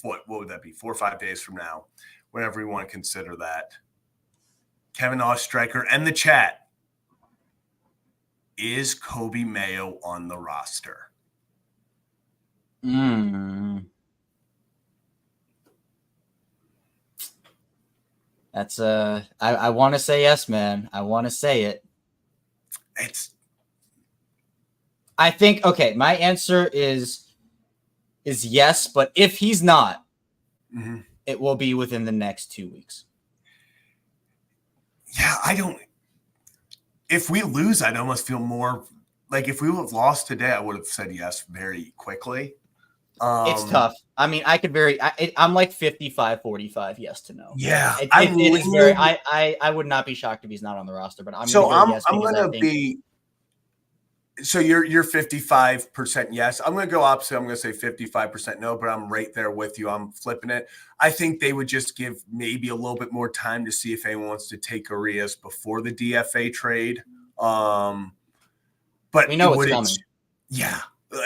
what would that be? 4 or 5 days from now, whenever you want to consider that. Kevin Ostreicher and the chat. Is Kobe Mayo on the roster? That's I want to say yes, man. I want to say it. I think okay. My answer is yes, but if he's not, it will be within the next 2 weeks. Yeah, I don't. If we lose, I'd almost feel more like if we would have lost today, I would have said yes very quickly. It's tough. I mean, I'm like 55-45 yes to no. Yeah. I would not be shocked if he's not on the roster, but I'm going to be so you're 55% yes. I'm going to go opposite. I'm going to say 55% no, but I'm right there with you. I'm flipping it. I think they would just give maybe a little bit more time to see if anyone wants to take Arias before the DFA trade. But we know it's coming. Yeah.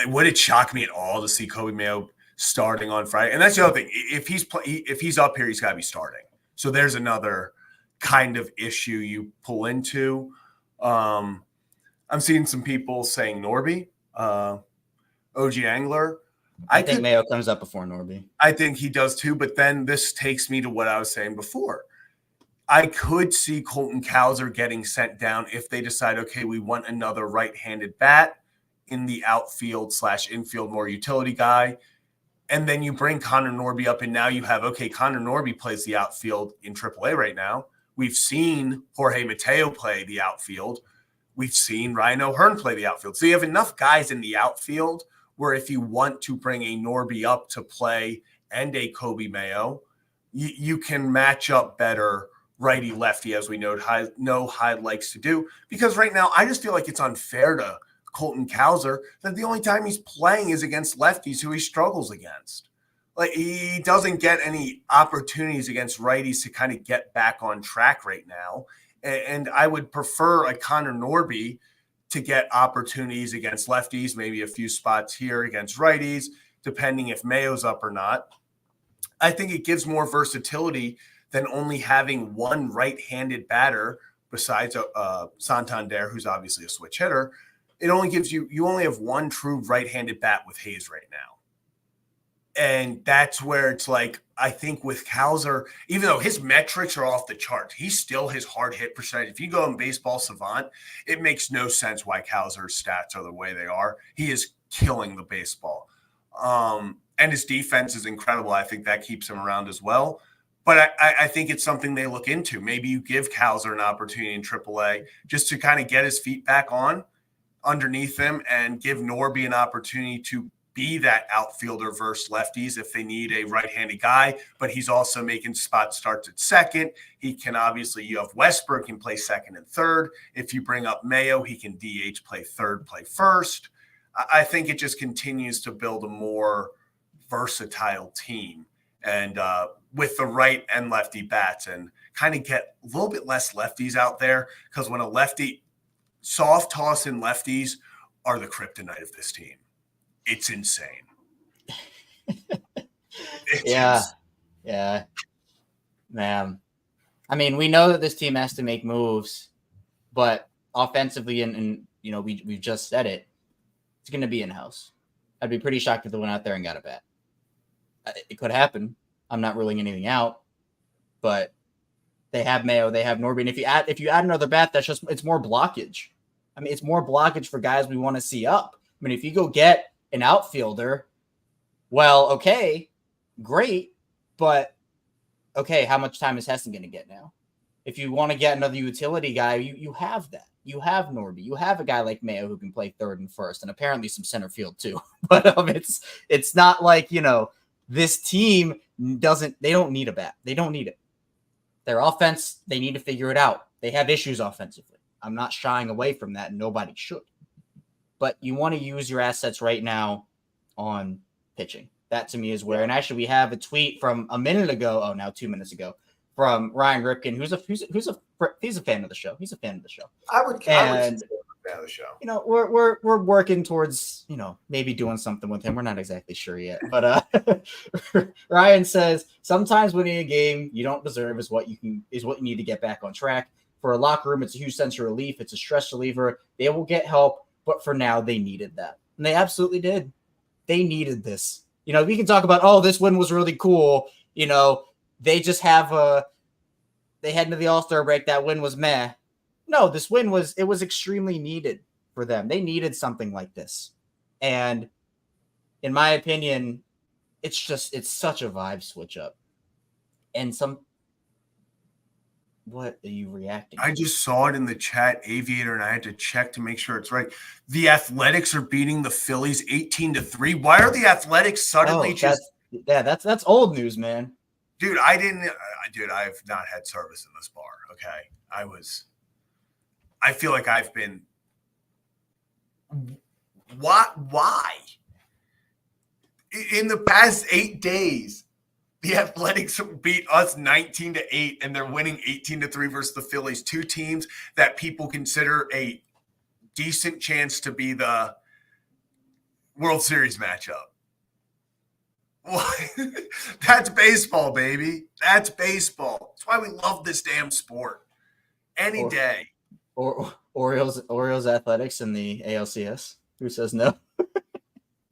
Would it shock me at all to see Kobe Mayo starting on Friday? And that's the other thing. If he's up here, he's got to be starting. So there's another kind of issue you pull into. I'm seeing some people saying Norby, OG Angler. I think Mayo comes up before Norby. I think he does too. But then this takes me to what I was saying before. I could see Colton Cowser getting sent down if they decide, okay, we want another right-handed bat in the outfield / infield, more utility guy. And then you bring Connor Norby up, and now you have, okay, Connor Norby plays the outfield in AAA right now. We've seen Jorge Mateo play the outfield. We've seen Ryan O'Hearn play the outfield. So you have enough guys in the outfield where if you want to bring a Norby up to play and a Kobe Mayo, you can match up better righty-lefty, as we know Hyde likes to do. Because right now, I just feel like it's unfair to Colton Cowser that the only time he's playing is against lefties who he struggles against. Like, he doesn't get any opportunities against righties to kind of get back on track right now. And I would prefer a Connor Norby to get opportunities against lefties, maybe a few spots here against righties, depending if Mayo's up or not. I think it gives more versatility than only having one right-handed batter besides Santander, who's obviously a switch hitter. It only gives you only have one true right-handed bat with Hayes right now. And that's where it's like, I think with Cowser, even though his metrics are off the charts, he's still his hard hit percentage. If you go on Baseball Savant, it makes no sense why Cowser's stats are the way they are. He is killing the baseball. And his defense is incredible. I think that keeps him around as well. But I think it's something they look into. Maybe you give Cowser an opportunity in AAA just to kind of get his feet back on underneath him and give Norby an opportunity to be that outfielder versus lefties if they need a right-handed guy, but he's also making spot starts at second. He can obviously, you have Westbrook can play second and third. If you bring up Mayo, he can DH, play third, play first. I think it just continues to build a more versatile team and with the right and lefty bats and kind of get a little bit less lefties out there because when a lefty soft toss and lefties are the kryptonite of this team. It's insane. Yeah, man. I mean, we know that this team has to make moves, but offensively, and we've just said it, it's going to be in-house. I'd be pretty shocked if they went out there and got a bat. It could happen. I'm not ruling anything out, but they have Mayo, they have Norby, and if you add another bat, it's more blockage. I mean, it's more blockage for guys we want to see up. I mean, if you go get an outfielder, well, okay, great, but okay, how much time is Heston going to get now? If you want to get another utility guy, you have that. You have Norby. You have a guy like Mayo who can play third and first, and apparently some center field too. But it's not like this team they don't need a bat. They don't need it. Their offense, they need to figure it out. They have issues offensively. I'm not shying away from that, and nobody should. But you want to use your assets right now on pitching. That to me is where. And actually, we have a tweet from a minute ago. Oh, now 2 minutes ago, from Ryan Ripken, he's a fan of the show. He's a fan of the show. I would say a fan of the show. We're working towards maybe doing something with him. We're not exactly sure yet, but Ryan says sometimes winning a game you don't deserve is what you need to get back on track. For a locker room, it's a huge sense of relief. It's a stress reliever. They will get help, but for now, they needed that. And they absolutely did. They needed this. We can talk about, this win was really cool. They just they head into the All-Star break. That win was meh. No, this win was extremely needed for them. They needed something like this. And in my opinion, it's such a vibe switch up. And what are you reacting to? I just saw it in the chat, Aviator, and I had to check to make sure it's right. The Athletics are beating the Phillies 18-3. Why are the Athletics suddenly that's old news, man. Dude, I've not had service in this bar, okay? I feel like I've been why? In the past 8 days, the Athletics beat us 19-8, and they're winning 18-3 versus the Phillies, two teams that people consider a decent chance to be the World Series matchup. That's baseball, baby. That's baseball. That's why we love this damn sport. Any day. Or Orioles Athletics in the ALCS. Who says no?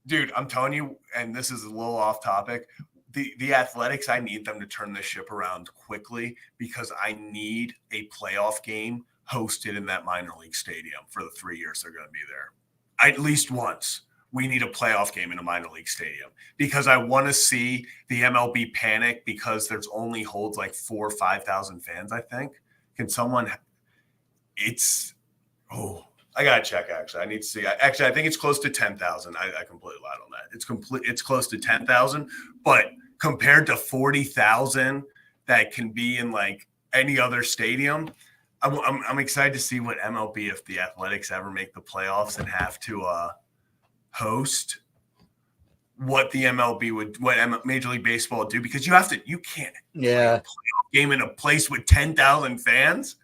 Dude, I'm telling you, and this is a little off topic, the Athletics, I need them to turn this ship around quickly because I need a playoff game hosted in that minor league stadium for the 3 years they're going to be there. At least once. We need a playoff game in a minor league stadium because I want to see the MLB panic because there's only holds like 4,000 or 5,000 fans, I think. Can someone I got to check, actually. I need to see. I think it's close to 10,000. I completely lied on that. It's close to 10,000, but compared to 40,000 that can be in like any other stadium, I'm excited to see what MLB, if the Athletics ever make the playoffs and have to host, what the MLB what Major League Baseball would do, because you can't play a playoff game in a place with 10,000 fans.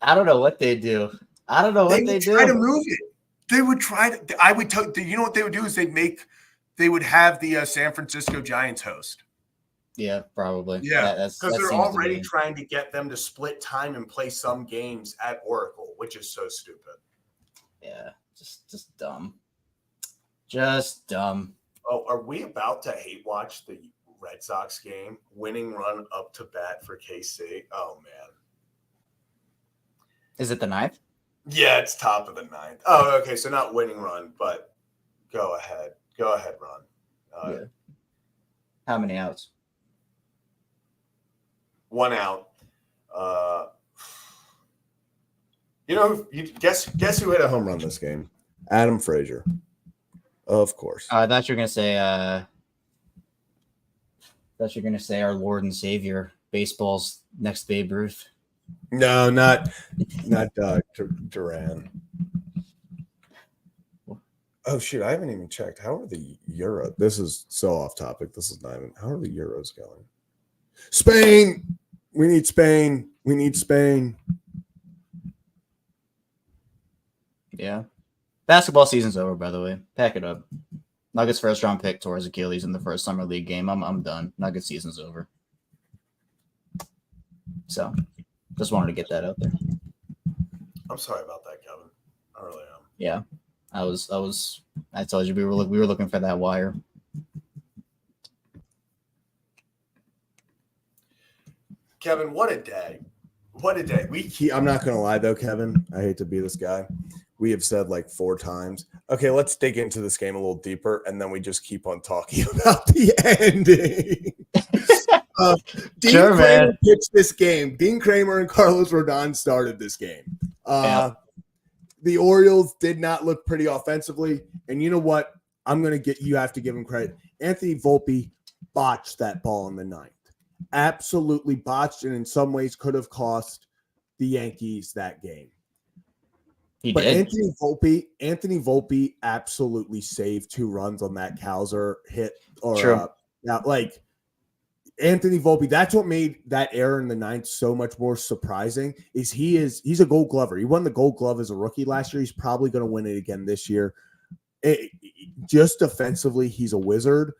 I don't know what they do. I don't know what they do. Try to move it. They would try to. I would tell you know what they would do is they would have the San Francisco Giants host. Yeah, probably. Yeah, because they're already trying to get them to split time and play some games at Oracle, which is so stupid. Yeah, just dumb. Just dumb. Oh, are we about to hate watch the Red Sox game? Winning run up to bat for KC. Oh man. Is it the 9th? Yeah, it's top of the 9th. Oh, okay. So not winning run, but go ahead. Go ahead, Ron. How many outs? 1 out. Guess who hit a home run this game? Adam Frazier. Of course. I thought you were gonna say our Lord and Savior, baseball's next Babe Ruth. No, not Duran. Oh shoot, I haven't even checked. How are the Euro? This is so off topic. This is not even. How are the Euros going? Spain. We need Spain. We need Spain. Yeah. Basketball season's over, by the way. Pack it up. Nuggets first round pick towards Achilles in the first summer league game. I'm done. Nuggets season's over. So, just wanted to get that out there. I'm sorry about that, Kevin. I really am. Yeah, I told you we were looking for that wire. Kevin, what a day! What a day! I'm not gonna lie though, Kevin. I hate to be this guy. We have said like 4 times. Okay, let's dig into this game a little deeper, and then we just keep on talking about the ending. Dean Sure, Kramer man. pitched this game. Dean Kramer and Carlos Rodon started this game. Yeah. The Orioles did not look pretty offensively, and you know what? You have to give him credit. Anthony Volpe botched that ball in the 9th. Absolutely botched, and in some ways could have cost the Yankees that game. He But did. Anthony Volpe absolutely saved 2 runs on that Kowser hit. True. Like Anthony Volpe, that's what made that error in the 9th so much more surprising. He's a Gold Glover. He won the Gold Glove as a rookie last year. He's probably going to win it again this year. Just defensively, he's a wizard.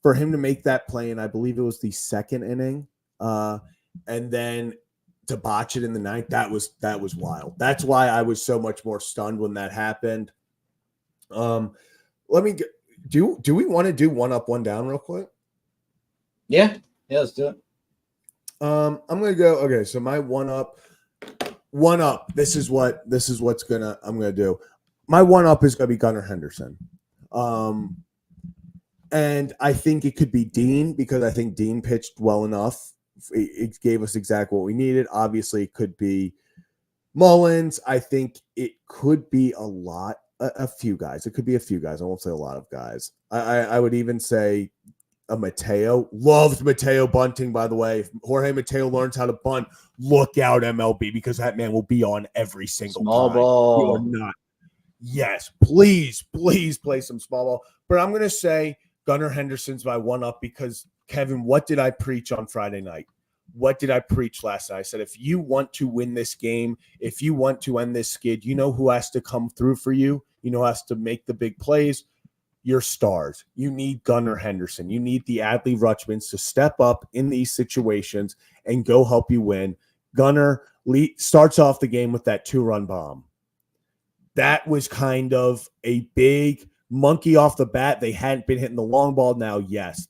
For him to make that play, and I believe it was the 2nd inning, and then to botch it in the 9th, that was wild. That's why I was so much more stunned when that happened. Let me do we want to do 1 up, 1 down real quick? Yeah, let's do it. I'm gonna go. Okay, so my 1 up. This is what's I'm gonna do. My 1 up is gonna be Gunnar Henderson. And I think it could be Dean because I think Dean pitched well enough. It gave us exactly what we needed. Obviously, it could be Mullins. I think it could be a few guys. It could be a few guys. I won't say a lot of guys. I would even say a Mateo. Loved Mateo bunting, by the way. If Jorge Mateo learns how to bunt, look out, MLB, because that man will be on every single Small time. ball. You are not. Yes, please play some small ball. But I'm going to say Gunnar Henderson's my 1 up because, Kevin, what did I preach on Friday night? What did I preach last night? I said, if you want to win this game, if you want to end this skid, you know who has to come through for you? You know who has to make the big plays? Your stars. You need Gunnar Henderson. You need the Adley Rutschmans to step up in these situations and go help you win. Gunnar starts off the game with that 2-run bomb. That was kind of a big monkey off the bat. They hadn't been hitting the long ball. Now, yes,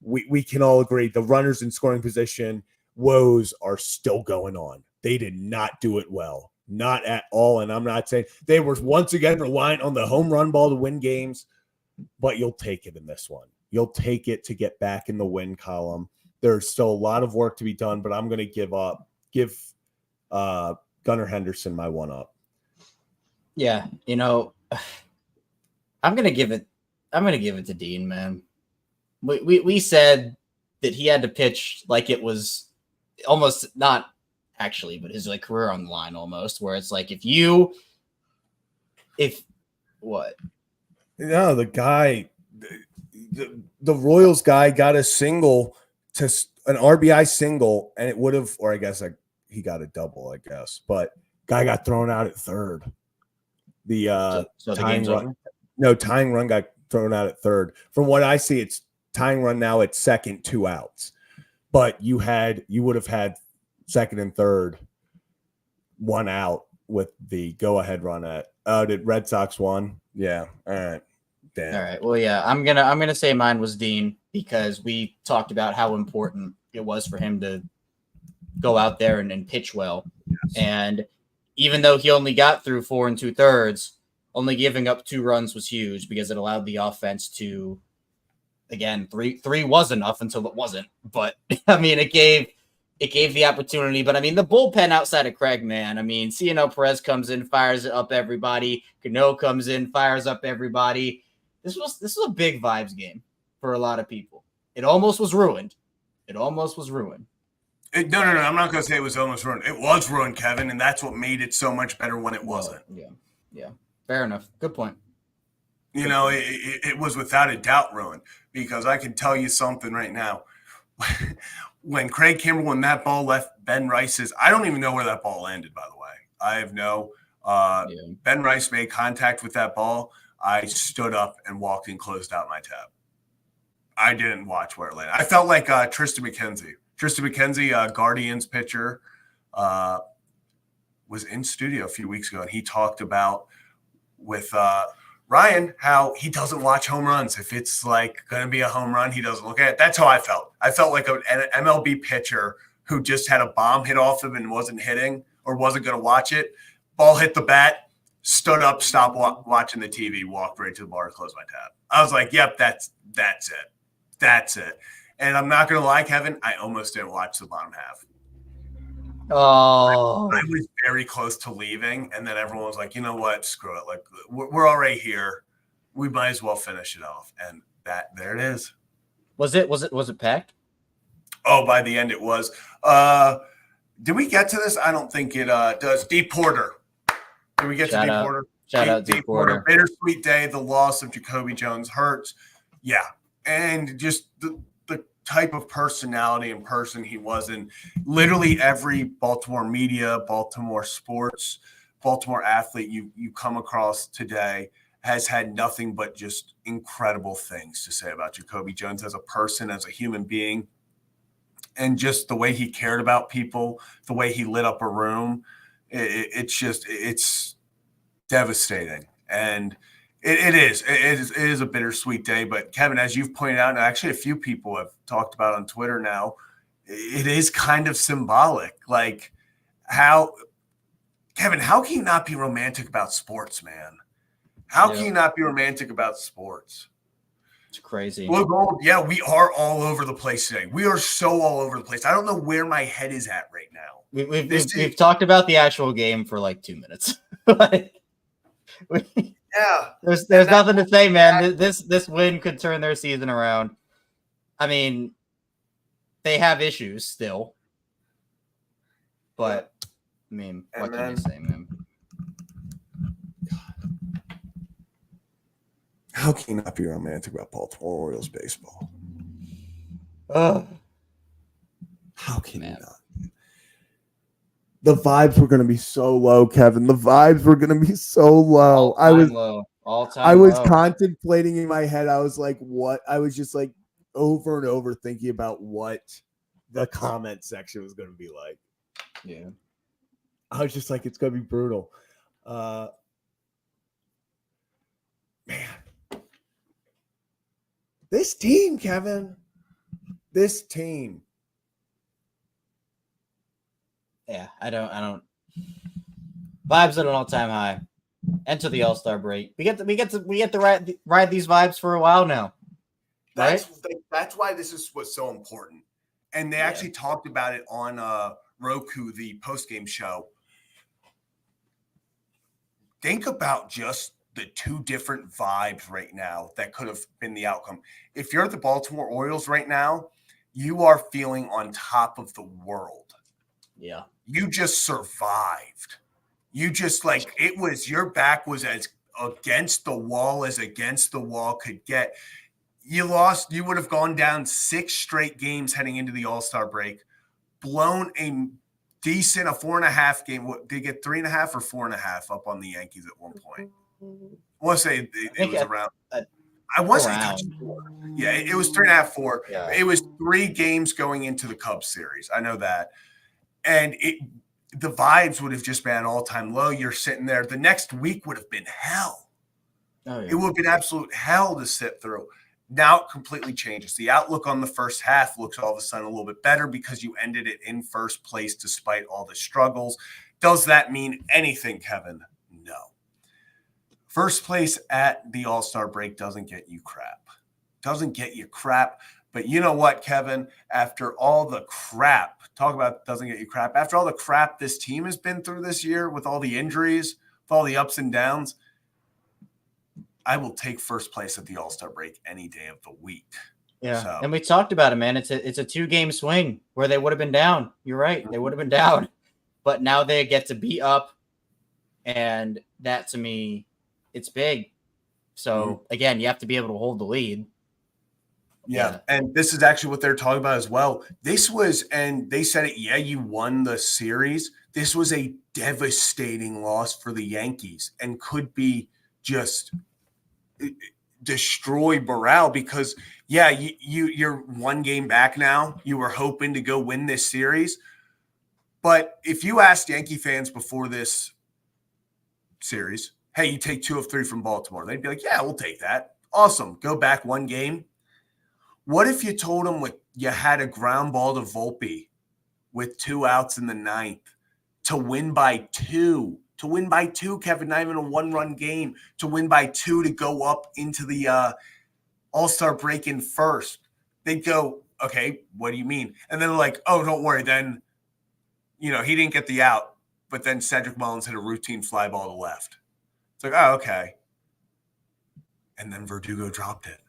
we can all agree the runners in scoring position woes are still going on. They did not do it well. Not at all. And I'm not saying they were once again reliant on the home run ball to win games, but you'll take it in this one. You'll take it to get back in the win column. There's still a lot of work to be done, but I'm going to give Gunnar Henderson my 1 up. Yeah, I'm gonna give it to Dean, man. We said that he had to pitch like it was almost not actually, but his career on the line almost, where it's like what? No, the guy, the Royals guy got a single to an RBI single, and it would have, or I guess he got a double, I guess, but guy got thrown out at 3rd. The tying run. No, tying run got thrown out at 3rd. From what I see, it's tying run now at 2nd, 2 outs. But you would have had 2nd and 3rd, 1 out with the go-ahead run at. Did Red Sox won? Yeah. All right. Damn. All right. Well, yeah, I'm gonna say mine was Dean because we talked about how important it was for him to go out there and pitch well. Yes. And even though he only got through 4 2/3, only giving up 2 runs was huge because it allowed the offense to again, three was enough until it wasn't. But I mean, it gave the opportunity. But I mean, the bullpen outside of Craig, man. I mean, Cianel Perez comes in, fires up everybody. Cano comes in, fires up everybody. This was a big vibes game for a lot of people. It almost was ruined. No. I'm not going to say it was almost ruined. It was ruined, Kevin, and that's what made it so much better when it wasn't. Yeah. Fair enough. Good point. You know, it was without a doubt ruined, because I can tell you something right now. When Craig Kimbrell and that ball left Ben Rice's, I don't even know where that ball landed, by the way. I have no. Ben Rice made contact with that ball. I stood up and walked and closed out my tab. I didn't watch where it landed. I felt like Tristan McKenzie, Guardians pitcher, was in studio a few weeks ago, and he talked about with Ryan how he doesn't watch home runs. If it's like going to be a home run, he doesn't look at it. That's how I felt. I felt like an MLB pitcher who just had a bomb hit off him and wasn't hitting or wasn't going to watch it. Ball hit the bat, stood up, stopped watching the TV, walked right to the bar, closed my tab. I was like, yep, that's it. That's it. And I'm not going to lie, Kevin, I almost didn't watch the bottom half. Oh, I was very close to leaving, and then everyone was like, you know what, screw it. Like, we're already here. We might as well finish it off. And there it is. Was it packed? Oh, by the end it was. Did we get to this? I don't think it does. D. Porter. Did we get to D. Porter? Shout out D. Porter. Bittersweet day. The loss of Jacoby Jones hurts. Yeah. And just the type of personality and person he was in. Literally every Baltimore media, Baltimore sports, Baltimore athlete you come across today has had nothing but just incredible things to say about Jacoby Jones as a person, as a human being, and just the way he cared about people, the way he lit up a room. It's devastating. And it is a bittersweet day. But Kevin, as you've pointed out, and actually a few people have talked about on Twitter now, it is kind of symbolic. Like Kevin, how can you not be romantic about sports, man? How can you not be romantic about sports? It's crazy. Blue gold, yeah, we are all over the place today. We are so all over the place. I don't know where my head is at right now. We've talked about the actual game for like 2 minutes. Yeah, there's nothing to say, man. This win could turn their season around. I mean, they have issues still, but I mean, what can you say, man? How can you not be romantic about Baltimore Orioles baseball? Oh, how can you not? The vibes were going to be so low, Kevin. The vibes were going to be so low. I was contemplating in my head. I was like, what? I was just like over and over thinking about what the comment section was going to be like. Yeah. I was just like, it's going to be brutal. Man. This team, Kevin. This team. Yeah, I don't. Vibes at an all-time high. Enter the All-Star break. We get to ride these vibes for a while now. That's why this was so important. And they actually talked about it on Roku, the post-game show. Think about just the two different vibes right now that could have been the outcome. If you're the Baltimore Orioles right now, you are feeling on top of the world. Yeah. You just survived. You just your back was as against the wall as against the wall could get. You lost. You would have gone down 6 straight games heading into the All-Star break, blown a 4.5 game. What, did they get 3.5 or 4.5 up on the Yankees at one point? I want to say it was around. I want to say touched 4. Yeah, it was 3.5, 4. Yeah. It was 3 games going into the Cubs series. I know that. And the vibes would have just been an all-time low. You're sitting there. The next week would have been hell. Oh, yeah. It would have been absolute hell to sit through. Now it completely changes. The outlook on the first half looks all of a sudden a little bit better because you ended it in first place despite all the struggles. Does that mean anything, Kevin? No. First place at the All-Star break doesn't get you crap. doesn't get you crap. But you know what, Kevin? After all the crap, talk about doesn't get you crap. After all the crap this team has been through this year with all the injuries, with all the ups and downs, I will take first place at the All-Star break any day of the week. Yeah. So. And we talked about it, man. It's a 2-game swing where they would have been down. You're right. They would have been down. But now they get to be up. And that, to me, it's big. So, again, you have to be able to hold the lead. Yeah. And this is actually what they're talking about as well. This was, and they said it, you won the series. This was a devastating loss for the Yankees and could be just destroy morale because, you're 1 game back now. You were hoping to go win this series. But if you asked Yankee fans before this series, hey, you take 2 of 3 from Baltimore, they'd be like, yeah, we'll take that. Awesome. Go back 1 game. What if you told them you had a ground ball to Volpe with 2 outs in the 9th to win by 2? To win by 2, Kevin, not even a 1-run game. To win by 2 to go up into the All-Star break in first. They'd go, okay, what do you mean? And then they're like, oh, don't worry. Then, he didn't get the out, but then Cedric Mullins hit a routine fly ball to left. It's like, oh, okay. And then Verdugo dropped it.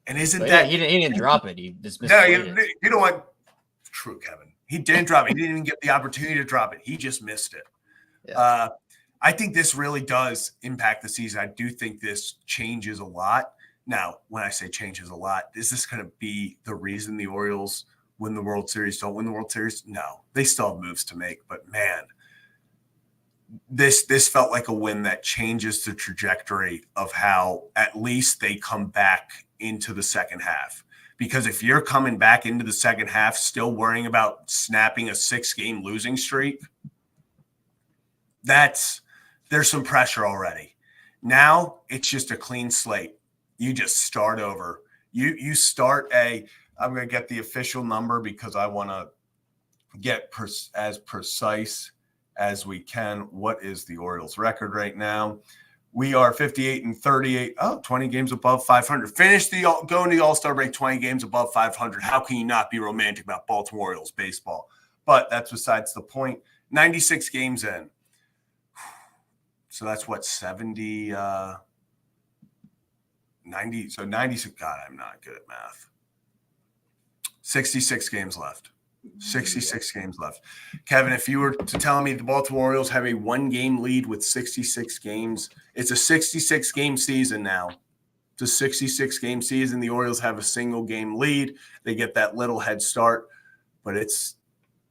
And isn't that he didn't drop it? He dismissed it. You know what? True, Kevin. He didn't drop it. He didn't even get the opportunity to drop it. He just missed it. Yeah. I think this really does impact the season. I do think this changes a lot. Now, when I say changes a lot, is this going to be the reason the Orioles win the World Series, don't win the World Series? No. They still have moves to make. But, man, this felt like a win that changes the trajectory of how at least they come back into the second half. Because if you're coming back into the second half still worrying about snapping a 6-game losing streak, there's some pressure already. Now it's just a clean slate. You just start over. You start I'm going to get the official number because I want to get as precise as we can. What is the Orioles record right now? We are 58-38. 20 games above 500. Going to the All-Star break 20 games above 500. How can you not be romantic about Baltimore Orioles baseball? But that's besides the point. 96 games in. So that's what, 70, 90. So 96. God, I'm not good at math. 66 games left. 66 games left. Kevin, if you were to tell me the Baltimore Orioles have a 1-game lead with 66 games, it's a 66-game season now. It's a 66-game season. The Orioles have a single-game lead. They get that little head start, but it's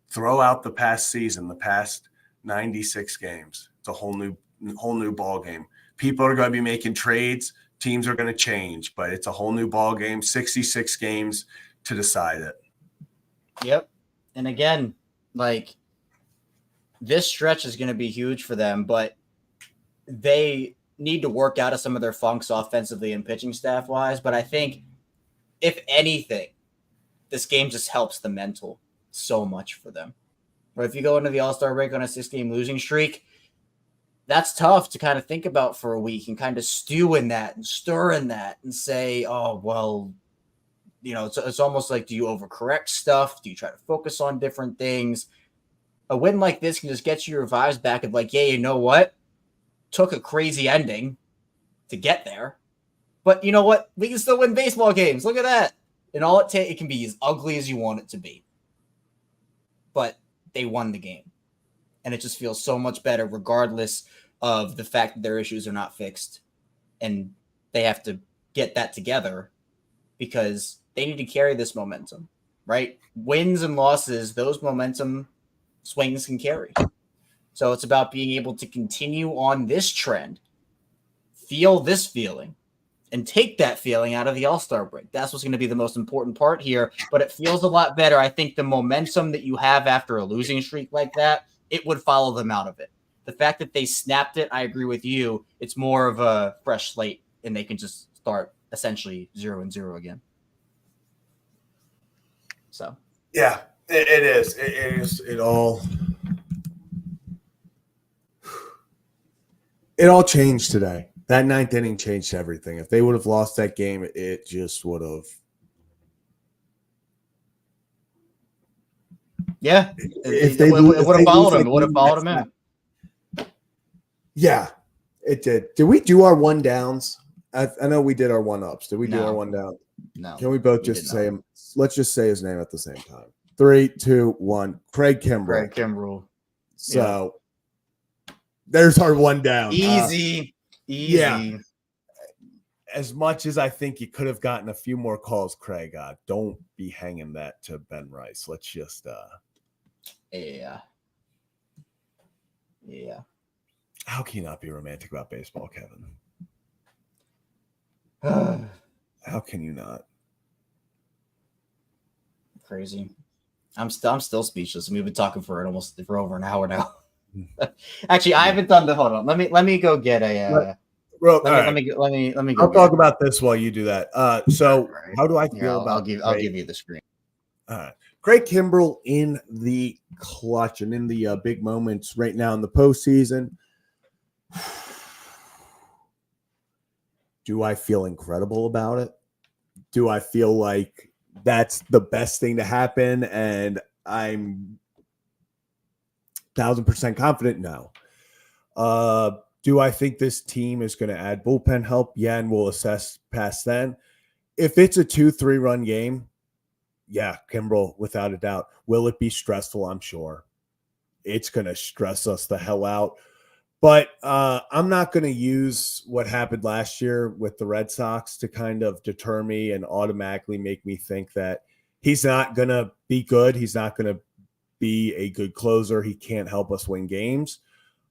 throw out the past season, the past 96 games. It's a whole new ball game. People are going to be making trades. Teams are going to change, but it's a whole new ball game. 66 games to decide it. Yep. And again, this stretch is going to be huge for them, but they need to work out of some of their funks offensively and pitching staff wise. But I think if anything, this game just helps the mental so much for them. Or if you go into the All-Star break on a 6-game losing streak, that's tough to kind of think about for a week and kind of stew in that and stir in that and say, oh, well, it's almost like, do you overcorrect stuff? Do you try to focus on different things? A win like this can just get you your vibes back of you know what? Took a crazy ending to get there. But you know what? We can still win baseball games. Look at that. And all it can be as ugly as you want it to be. But they won the game. And it just feels so much better regardless of the fact that their issues are not fixed. And they have to get that together because they need to carry this momentum, right? Wins and losses, those momentum swings can carry. So it's about being able to continue on this trend, feel this feeling, and take that feeling out of the All-Star break. That's what's going to be the most important part here. But it feels a lot better. I think the momentum that you have after a losing streak like that, it would follow them out of it. The fact that they snapped it, I agree with you. It's more of a fresh slate, and they can just start essentially 0-0 again. So, yeah, it is. It is. It all changed today. That ninth inning changed everything. If they would have lost that game, it just would have. Yeah, If it would have followed him. that It would have game, followed him in. Yeah, it did. Did we do our one downs? I know we did our one ups. Did we do our one down? No. Can we both just say him? Let's just say his name at the same time. 3, 2, 1. Craig Kimbrell. Craig Kimbrell. So there's our one down. Easy. Yeah. As much as I think you could have gotten a few more calls, Craig, don't be hanging that to Ben Rice. Let's just Yeah. How can you not be romantic about baseball, Kevin? How can you not? Crazy. I'm still speechless. We've been talking for over an hour now. Actually, I haven't done the. Hold on. Let me go get a. Let me go. I'll talk about this while you do that. So right. How do I feel about? I'll give you the screen. All right. Craig Kimbrell in the clutch and in the big moments right now in the postseason. Do I feel incredible about it? Do I feel like that's the best thing to happen and I'm 1,000% confident? No. Do I think this team is going to add bullpen help? Yeah, and we'll assess past then. If it's a 2-3 run game, yeah, Kimbrell, without a doubt. Will it be stressful? I'm sure. It's going to stress us the hell out. But I'm not going to use what happened last year with the Red Sox to kind of deter me and automatically make me think that he's not going to be good. He's not going to be a good closer. He can't help us win games.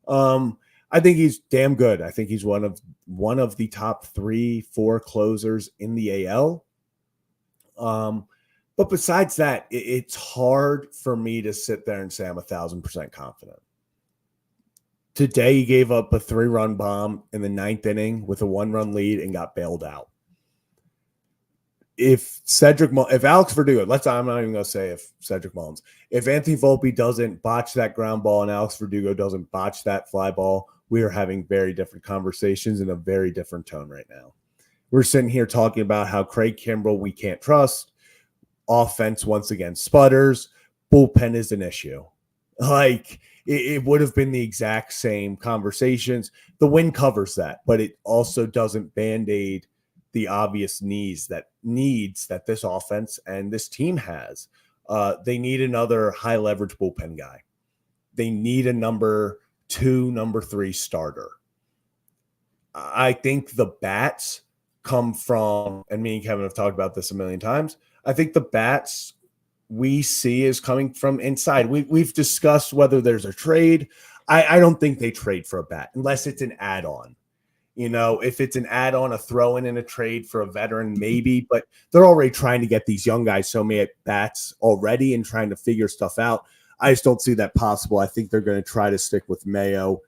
I think he's damn good. I think he's one of the top 3-4 closers in the AL. But besides that, it's hard for me to sit there and say I'm 1,000% confident. Today, he gave up a 3-run bomb in the 9th inning with a 1-run lead and got bailed out. If Alex Verdugo, I'm not even going to say if Cedric Mullins, if Anthony Volpe doesn't botch that ground ball and Alex Verdugo doesn't botch that fly ball, we are having very different conversations in a very different tone right now. We're sitting here talking about how Craig Kimbrell we can't trust. Offense once again sputters. Bullpen is an issue. Like, it would have been the exact same conversations. The win covers that, but it also doesn't band-aid the obvious needs that this offense and this team has. They need another high-leverage bullpen guy. They need a number 2, number 3 starter. I think the bats come from, and me and Kevin have talked about this a million times, I think the bats we see is coming from inside. We've discussed whether there's a trade. I don't think they trade for a bat unless it's an add-on. You know, if it's an add-on, a throw-in and a trade for a veteran, maybe. But they're already trying to get these young guys so many at bats already and trying to figure stuff out. I just don't see that possible. I think they're going to try to stick with Mayo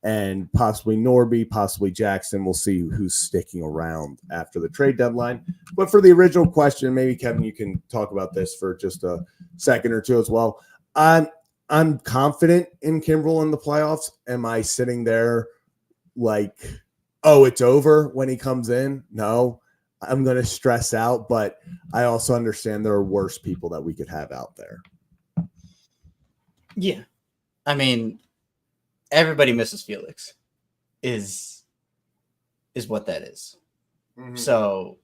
and possibly Norby, possibly Jackson. We'll see who's sticking around after the trade deadline. But for the original question, maybe, Kevin, you can talk about this for just a second or two as well. I'm confident in Kimbrell in the playoffs. Am I sitting there like, oh, it's over when he comes in? No, I'm going to stress out, but I also understand there are worse people that we could have out there. Yeah. I mean, everybody misses Felix is what that is. Mm-hmm. So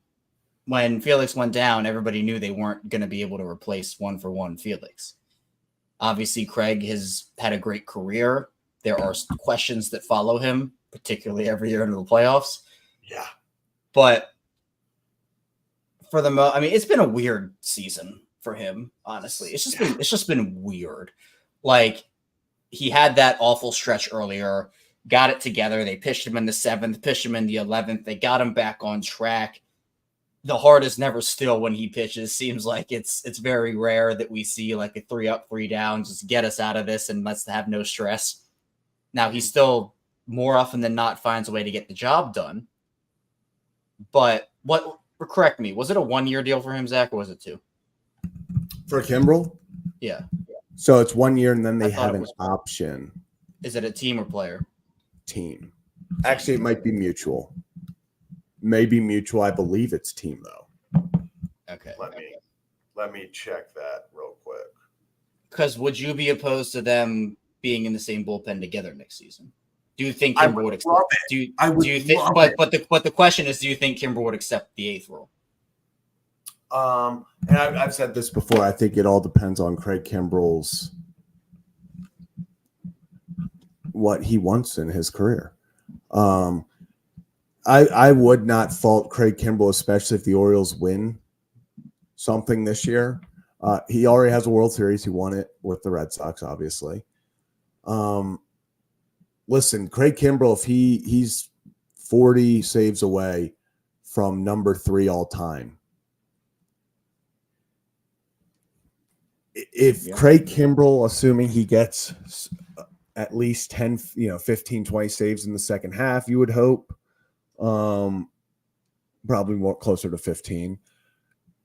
when Felix went down, everybody knew they weren't going to be able to replace 1-for-1 Felix. Obviously, Craig has had a great career. There are questions that follow him, particularly every year into the playoffs. Yeah. But for the I mean, it's been a weird season for him, honestly. It's just been weird. Like, he had that awful stretch earlier, got it together. They pitched him in the 7th, pitched him in the 11th. They got him back on track. The heart is never still when he pitches. Seems like it's very rare that we see like a 3-up, 3-down, just get us out of this and let's have no stress. Now, he still more often than not finds a way to get the job done. But correct me, was it a 1-year deal for him, Zach, or was it 2? For Kimbrell? Yeah. So it's 1 year and then they have an option. Is it a team or player? Team. Actually, it might be mutual. Maybe mutual. I believe it's team though. Okay. Let me check that real quick. Because would you be opposed to them being in the same bullpen together next season? Do you think Kimbrell would accept? Do you think? But the question is, do you think Kimbrell would accept the 8th role? And I've said this before. I think it all depends on Craig Kimbrell's what he wants in his career. I would not fault Craig Kimbrell, especially if the Orioles win something this year. He already has a World Series. He won it with the Red Sox, obviously. Listen, Craig Kimbrell, if he's 40 saves away from number 3 all time. If Craig Kimbrell, assuming he gets at least 10, 15, 20 saves in the second half, you would hope. Probably more closer to 15.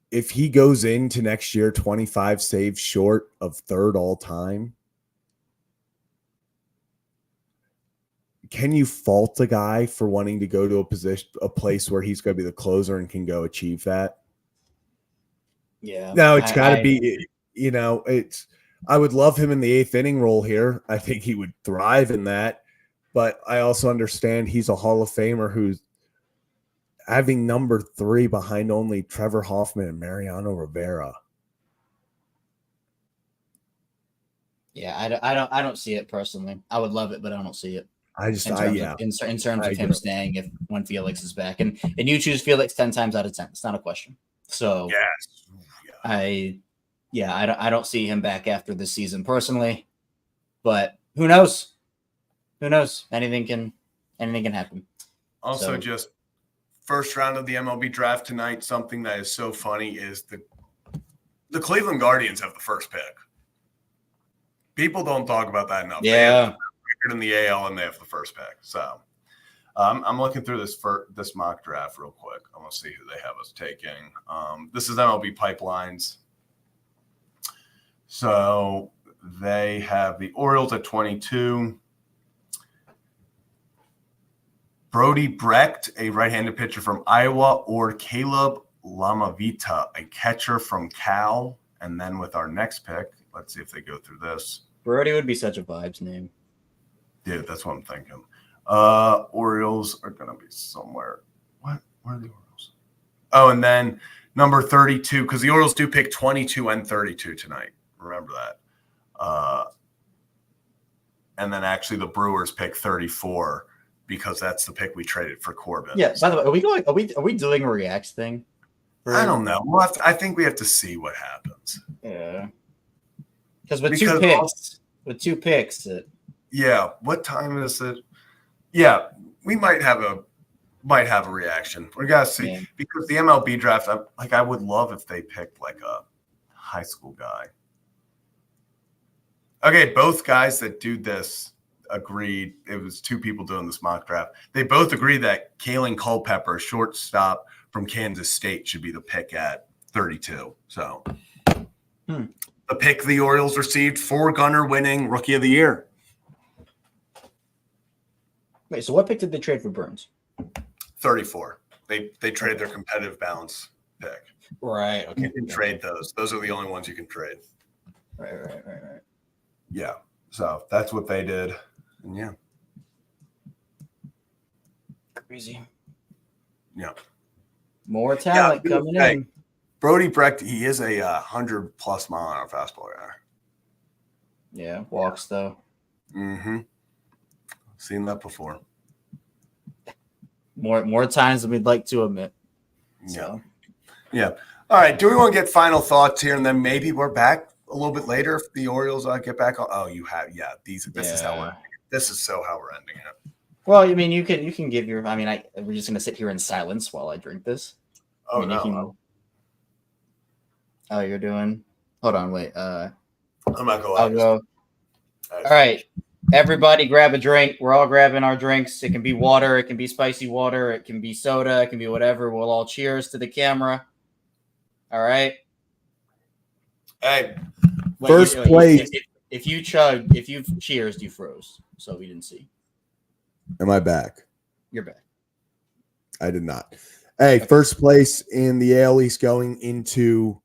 If he goes into next year 25 saves short of 3rd all time, can you fault a guy for wanting to go to a place where he's going to be the closer and can go achieve that? Yeah. No, it's got to be, I would love him in the 8th inning role here. I think he would thrive in that. But I also understand he's a Hall of Famer who's having number 3 behind only Trevor Hoffman and Mariano Rivera. Yeah, I don't see it personally. I would love it, but I don't see it. In terms of him staying when Felix is back, and you choose Felix 10 times out of 10. It's not a question. So yes, I don't see him back after this season personally, but who knows? Who knows? Anything can happen. Also, just first round of the MLB draft tonight. Something that is so funny is the Cleveland Guardians have the first pick. People don't talk about that enough. Yeah. In the AL and they have the first pick. So I'm looking through this mock draft real quick. I want to see who they have us taking. This is MLB Pipelines. So they have the Orioles at 22. Brody Brecht, a right-handed pitcher from Iowa, or Caleb Lamavita, a catcher from Cal. And then with our next pick, let's see if they go through this. Brody would be such a vibes name. Yeah, that's what I'm thinking. Orioles are going to be somewhere. What? Where are the Orioles? Oh, and then number 32, because the Orioles do pick 22 and 32 tonight. Remember that. And then actually the Brewers pick 34 because that's the pick we traded for Corbin. Yeah. By the way, are we doing a reacts thing? I don't know. I think we have to see what happens. Yeah. Because with two picks. Yeah. What time is it? Yeah, we might have a reaction. We gotta see because the MLB draft. I would love if they picked like a high school guy. Okay, both guys that do this agreed. It was 2 people doing this mock draft. They both agreed that Kalen Culpepper, shortstop from Kansas State, should be the pick at 32. So the pick the Orioles received for Gunnar-winning Rookie of the Year. Wait, so what pick did they trade for Burns? 34. They traded their competitive balance pick. Right. Okay. You can trade those. Those are the only ones you can trade. Right. Yeah. So that's what they did. And yeah. Crazy. Yeah. More talent coming in. Brody Brecht, he is a 100+ mile an hour fastball guy. Yeah. Walks though. Mm-hmm. Seen that before. More times than we'd like to admit. So. Yeah. All right. Do we want to get final thoughts here, and then maybe we're back a little bit later if the Orioles get back on? Oh, you have. Yeah. This is how we're. This is how we're ending it. Well, I mean, you can give your. I mean, we're just gonna sit here in silence while I drink this. Oh no. Oh, you're doing. Hold on. Wait. I'm not going. I'll go. All right. Everybody grab a drink. We're all grabbing our drinks. It can be water. It can be spicy water. It can be soda. It can be whatever. We'll all cheers to the camera. All right. Hey. First place. If you cheers, you froze. So we didn't see. Am I back? You're bad. I did not. Hey, Okay. First place in the AL East going into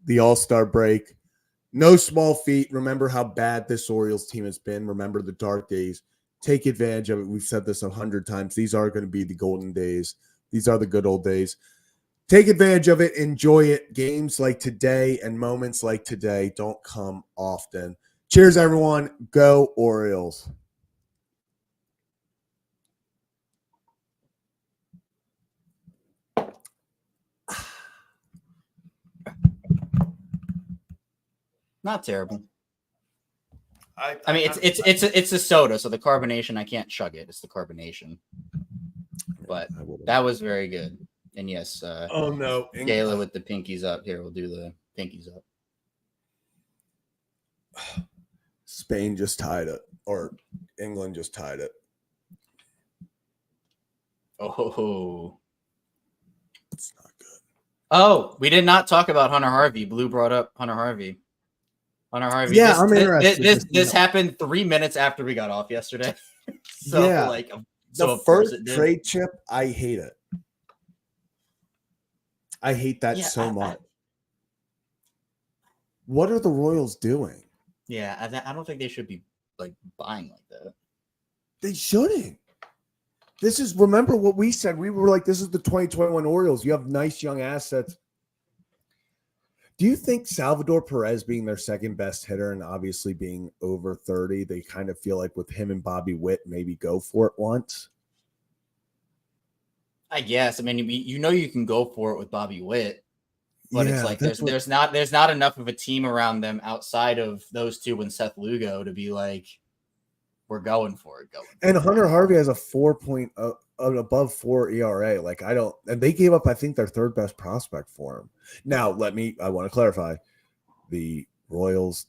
the All-Star break. No small feat. Remember how bad this Orioles team has been. Remember the dark days. Take advantage of it. We've said this 100 times. These are going to be the golden days. These are the good old days. Take advantage of it. Enjoy it. Games like today and moments like today don't come often. Cheers, everyone. Go Orioles. Not terrible. I mean, it's a soda, so the carbonation, I can't chug it. It's the carbonation. But that was very good. And yes, Oh no, Kayla with the pinkies up. Here, we'll do the pinkies up. Spain just tied it, or England just tied it. Oh, It's not good. Oh, we did not talk about Hunter Harvey. Blue brought up Hunter Harvey. Hunter Harvey. Yeah, I'm interested. This happened 3 minutes after we got off yesterday. So yeah, like, the so of first course it did. trade chip, I hate it. I hate that so much. What are the Royals doing? Yeah, I don't think they should be like buying like that. They shouldn't. This is, remember what we said. We were like, this is the 2021 Orioles. You have nice young assets. Do you think Salvador Perez being their second best hitter and obviously being over 30, they kind of feel like with him and Bobby Witt, maybe go for it once? I guess. I mean, you can go for it with Bobby Witt, but Yeah, it's like there's not enough of a team around them outside of those two and Seth Lugo to be like, we're going for it. And Hunter Harvey has a 4.0 above 4 ERA. Like, I don't, and they gave up, I think, their third best prospect for him. Now, I want to clarify, the Royals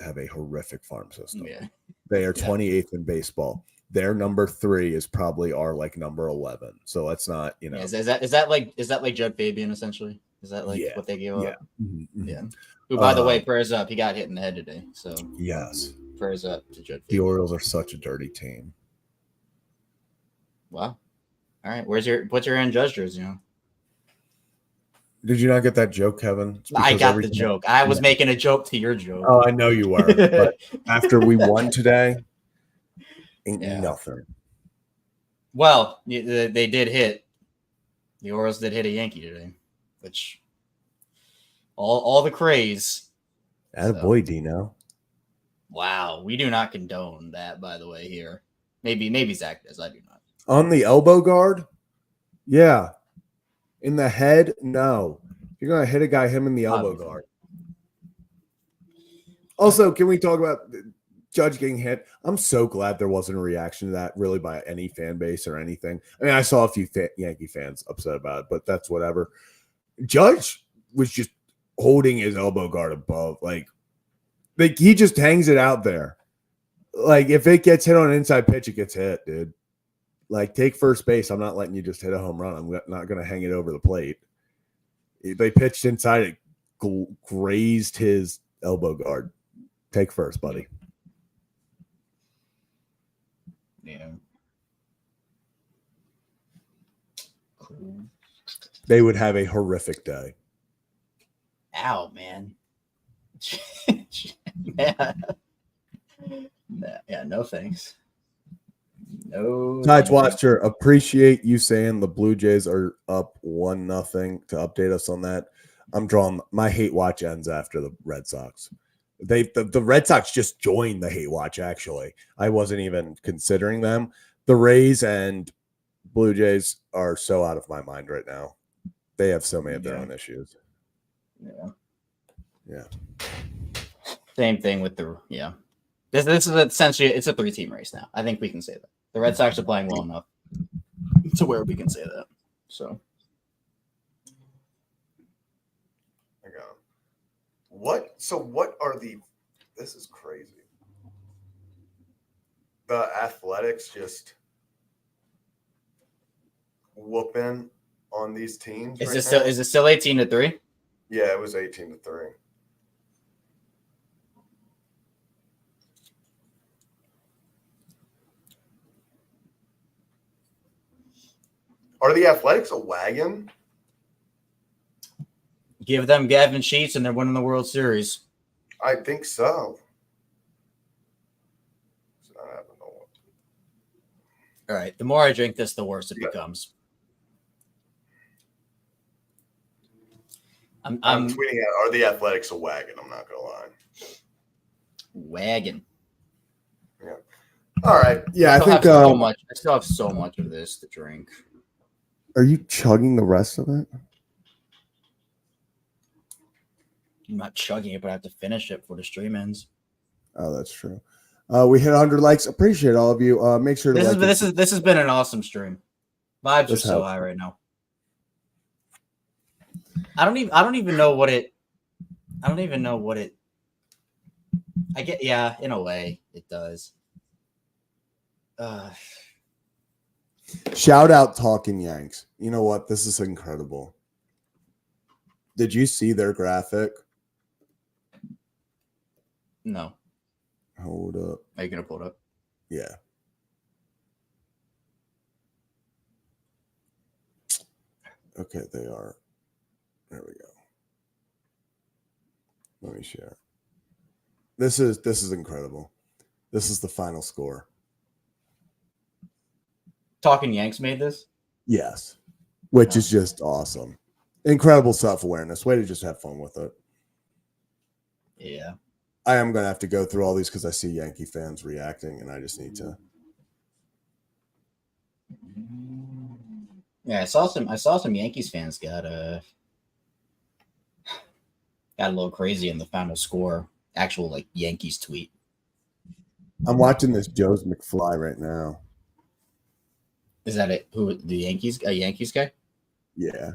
have a horrific farm system. Yeah. They are 28th in baseball. Their number 3 is probably our like number 11. So let's not, Yeah, is that like Judd Fabian essentially? Is that like what they gave up? Mm-hmm. Yeah. Who, by the way, prayers up. He got hit in the head today. So yes, prayers up to Judd Fabian. The Orioles are such a dirty team. Wow. All right. What's your Aaron Judge jersey on? Did you not get that joke, Kevin? I got the joke. I was making a joke to your joke. Oh, I know you were. But after we won today, ain't nothing. Well, they did hit. The Orioles did hit a Yankee today, which all the craze. Attaboy, Dino. Wow, we do not condone that, by the way. Here, maybe Zach does. I do not. On the elbow guard, yeah. In the head, no. You're gonna hit a guy, him in the elbow guard. Also, can we talk about Judge getting hit? I'm so glad there wasn't a reaction to that really by any fan base or anything. I mean, I saw a few Yankee fans upset about it, but that's whatever. Judge was just holding his elbow guard above, like he just hangs it out there. Like if it gets hit on an inside pitch, it gets hit, dude. Like take first base. I'm not letting you just hit a home run. I'm not going to hang it over the plate. They pitched inside, it grazed his elbow guard. Take first, buddy. Yeah. Cool. They would have a horrific day. Ow, man. Yeah. Yeah, no thanks. No. Tides Watcher, appreciate you saying the Blue Jays are up 1-0 to update us on that. I'm drawing my hate watch ends after the Red Sox. The Red Sox just joined the hate watch, actually. I wasn't even considering them. The Rays and Blue Jays are so out of my mind right now. They have so many of their own issues. Yeah. Same thing with This is essentially it's a 3-team race now. I think we can say that. The Red Sox are playing well enough to where we can say that. So I got him. What are the this is crazy. The Athletics just whooping on these teams. is it still 18-3? Yeah, it was 18-3. Are the Athletics a wagon? Give them Gavin Sheets, and they're winning the World Series. I think so. All right. The more I drink this, the worse it becomes. I'm tweeting out, are the Athletics a wagon? I'm not going to lie. Wagon. Yeah. All right. Yeah, I think I still have so much of this to drink. Are you chugging the rest of it? I'm not chugging it, but I have to finish it before the stream ends. Oh, that's true. We hit 100 likes. Appreciate all of you. Make sure to this has been an awesome stream. Vibes are so high right now. I don't even know what it. I get, yeah, in a way it does. Shout out Talking Yanks. You know what? This is incredible. Did you see their graphic? No. Hold up. Are you gonna pull it up? Yeah. Okay, they are. There we go. Let me share. This is incredible. This is the final score. Talking Yanks made this? Yes. Which is just awesome. Incredible self-awareness. Way to just have fun with it. Yeah. I am going to have to go through all these because I see Yankee fans reacting, and I just need to. Yeah, I saw some Yankees fans got a little crazy in the final score. Actual like Yankees tweet. I'm watching this Joe's McFly right now. Is that it? Who, the Yankees? A Yankees guy? Yeah.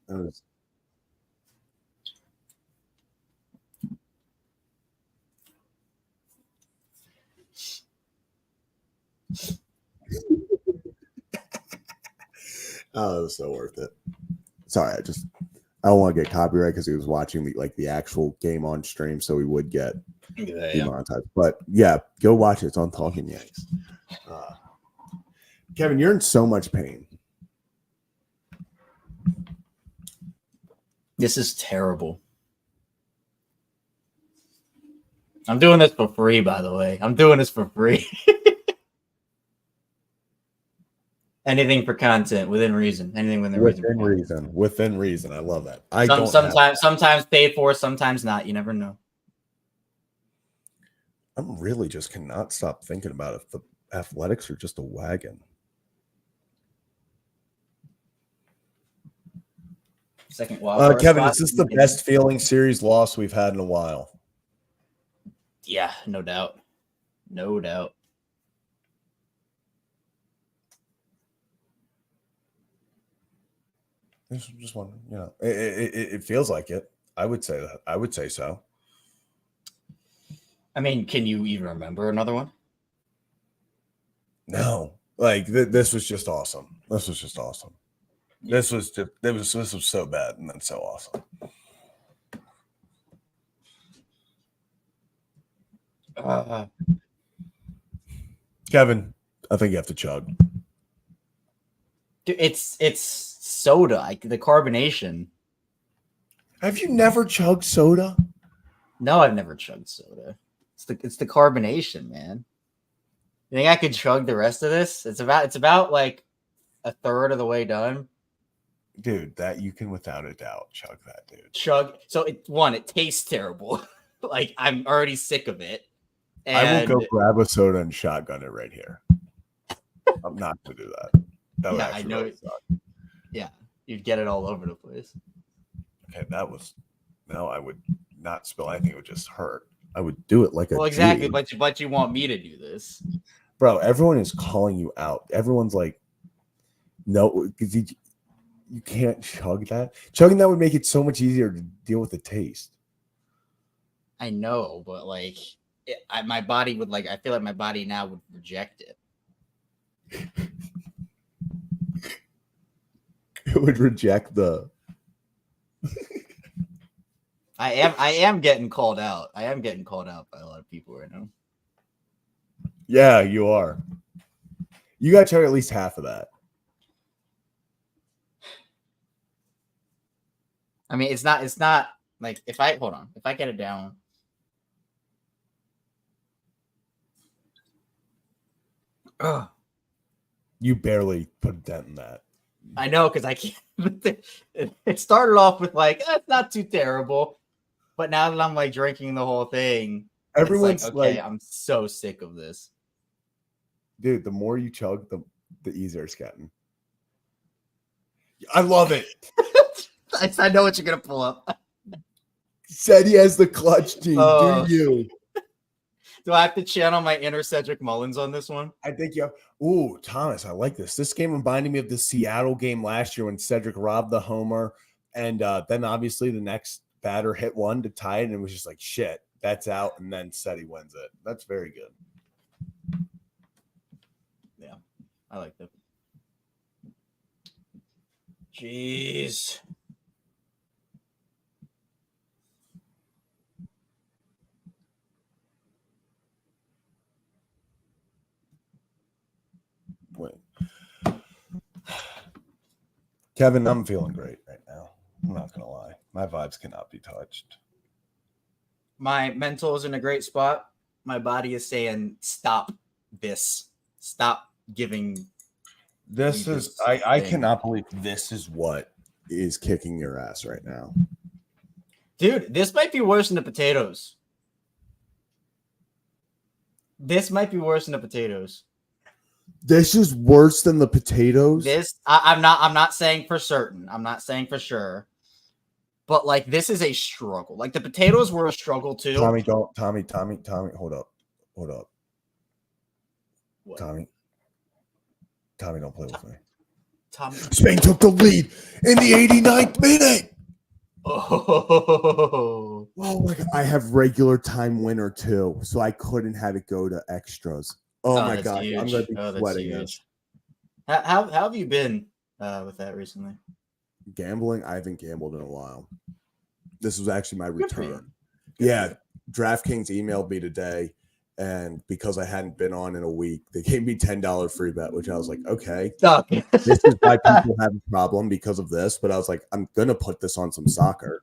Oh, it was so worth it. Sorry, I don't want to get copyright because he was watching the actual game on stream, so we would get demonetized. But yeah, go watch it. It's on Talking Yanks. Kevin, you're in so much pain. This is terrible. I'm doing this for free, by the way. I'm doing this for free. Anything for content within reason. Anything within reason. Within reason. I love that. Sometimes paid for, sometimes not. You never know. I'm really just cannot stop thinking about if the Athletics are just a wagon. Second wild Kevin, is this the best feeling series loss we've had in a while? Yeah, no doubt. No doubt. Just wondering, it feels like it. I would say that. I would say so. I mean, can you even remember another one? No, this was just awesome. This was just awesome. This was so bad and then so awesome. Kevin, I think you have to chug. Dude, it's soda, the carbonation. Have you never chugged soda? No, I've never chugged soda. It's the carbonation, man. You think I could chug the rest of this? It's about like a third of the way done. Dude, that you can without a doubt chug that, dude. Chug. So it tastes terrible. Like I'm already sick of it. And I will go grab a soda and shotgun it right here. I'm not gonna do that. That would I know. really suck. Yeah, you'd get it all over the place. Okay, I would not spill anything. It would just hurt. I would do it like a exactly, G. but you want me to do this, bro? Everyone is calling you out. Everyone's like, no, because you can't chug that. Chugging that would make it so much easier to deal with the taste. I know, but like, my body would I feel like my body now would reject it. It would reject the. I am getting called out. I am getting called out by a lot of people right now. Yeah, you are. You got to chug at least half of that. I mean, it's not like if I get it down. Ugh. You barely put a dent in that. I know because I can't. It started off with like it's not too terrible, but now that I'm like drinking the whole thing, Everyone's it's like, okay, like, I'm so sick of this. dude, the more you chug, the easier it's getting. I love it. I know what you're gonna pull up. Said he has the clutch gene. Oh. Do you? Do I have to channel my inner Cedric Mullins on this one? I think you have. Ooh, Thomas, I like this. This game reminded me of the Seattle game last year when Cedric robbed the homer. And then obviously the next batter hit one to tie it. And it was just like, shit, that's out. And then said he wins it. That's very good. Yeah, I like that. Jeez. Wait. Kevin, I'm feeling great right now. I'm not going to lie. My vibes cannot be touched. My mental is in a great spot. My body is saying, stop this. Stop giving. This is, I cannot believe this is what is kicking your ass right now. Dude, this might be worse than the potatoes. This might be worse than the potatoes. This is worse than the potatoes. I'm not saying for certain. I'm not saying for sure. But like this is a struggle. Like the potatoes were a struggle too. Tommy, hold up. What? Tommy, don't play with me. Tommy. Spain took the lead in the 89th minute. Oh my God. I have regular time winner too, so I couldn't have it go to extras. Oh my God. Huge. I'm going to be sweating this. How have you been with that recently? Gambling? I haven't gambled in a while. This was actually my return. Yeah. DraftKings emailed me today, and because I hadn't been on in a week, they gave me $10 free bet, which I was like, okay. This is why people have a problem because of this. But I was like, I'm going to put this on some soccer.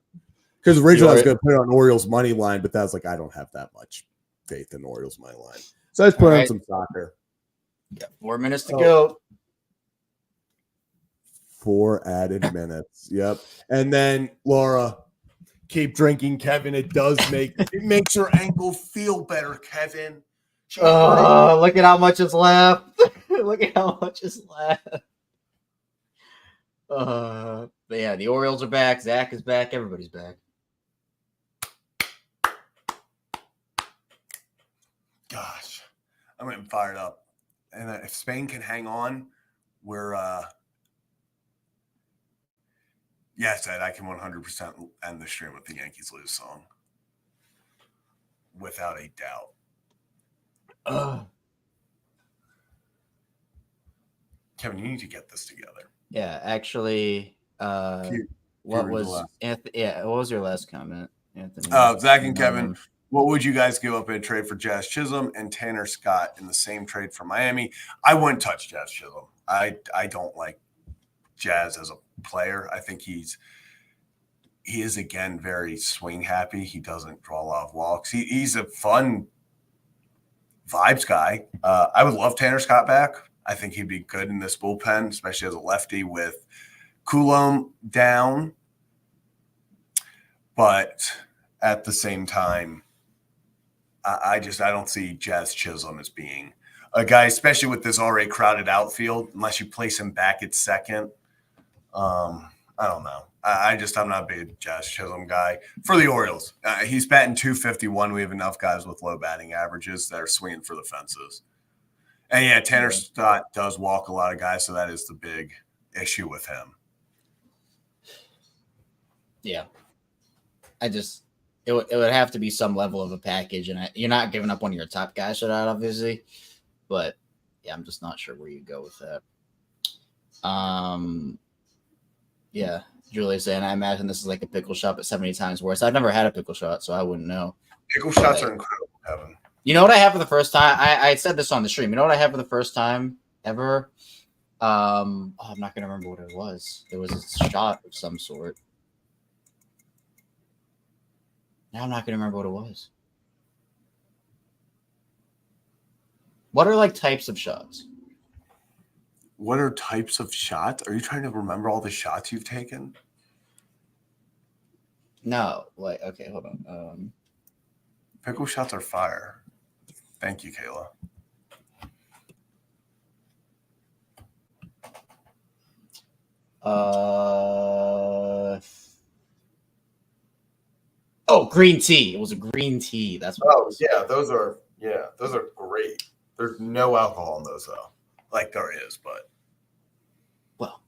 Because originally I was going to put it on Orioles money line, but that was like, I don't have that much faith in Orioles money line. So I just put on some soccer. Yeah, 4 minutes to go. 4 added minutes. Yep. And then Laura, keep drinking, Kevin. It makes your ankle feel better, Kevin. Oh, look at how much is left. Look at how much is left. But yeah, the Orioles are back. Zach is back. Everybody's back. Gosh, I'm getting fired up. And if Spain can hang on, we're yes, Ed, I can 100% end the stream with the Yankees lose song. Without a doubt. Kevin, you need to get this together. Yeah, actually, what was your last comment, Anthony? Zach and Kevin, what would you guys give up in a trade for Jazz Chisholm and Tanner Scott in the same trade for Miami? I wouldn't touch Jazz Chisholm. I don't like Jazz as a player. I think he is, again, very swing happy. He doesn't draw a lot of walks. He's a fun vibes guy. I would love Tanner Scott back. I think he'd be good in this bullpen, especially as a lefty with Coulomb down. But at the same time, I don't see Jazz Chisholm as being a guy, especially with this already crowded outfield, unless you place him back at second. I don't know. I'm not a big Jazz Chisholm guy. For the Orioles, he's batting .251. We have enough guys with low batting averages that are swinging for the fences. And yeah, Tanner Scott does walk a lot of guys, so that is the big issue with him. Yeah. It would have to be some level of a package, and you're not giving up one of your top guys for that, obviously. But yeah, I'm just not sure where you go with that. Yeah, Julia's saying, I imagine this is like a pickle shot, but 70 times worse. I've never had a pickle shot, so I wouldn't know. Pickle shots are incredible, Kevin. You know what I have for the first time? I said this on the stream. You know what I have for the first time ever. I'm not gonna remember what it was. There was a shot of some sort. Now I'm not gonna remember what it was. What are like types of shots? What are types of shots? Are you trying to remember all the shots you've taken? No, like okay, hold on. Pickle shots are fire. Thank you, Kayla. Green tea. It was a green tea. That's what it was. those are great. There's no alcohol in those though. Like there is, but Well,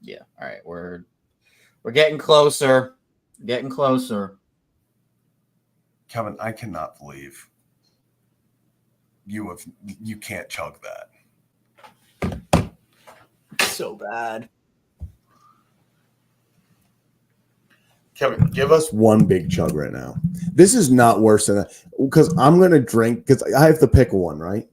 yeah. All right, we're getting closer. Getting closer. Kevin, I cannot believe you can't chug that. So bad. Kevin, give us one big chug right now. This is not worse than that because I'm gonna drink because I have the pickle one, right?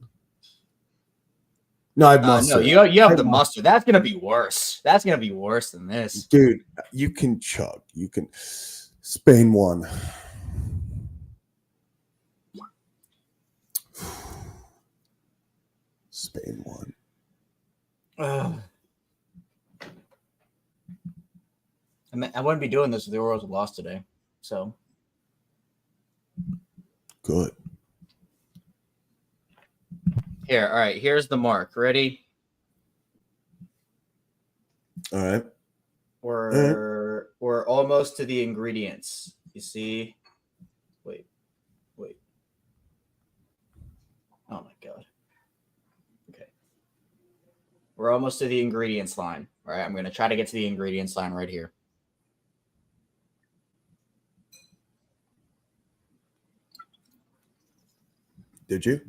No, I have mustard. No, you have the mustard. That's gonna be worse. That's gonna be worse than this, dude. You can chug. You can. Spain won. Spain won. I wouldn't be doing this if the Orioles had lost today. So good. Here, all right. Here's the mark. Ready? All right. We're almost to the ingredients. You see? Wait. Oh my god. Okay. We're almost to the ingredients line. All right. I'm gonna try to get to the ingredients line right here. Did you?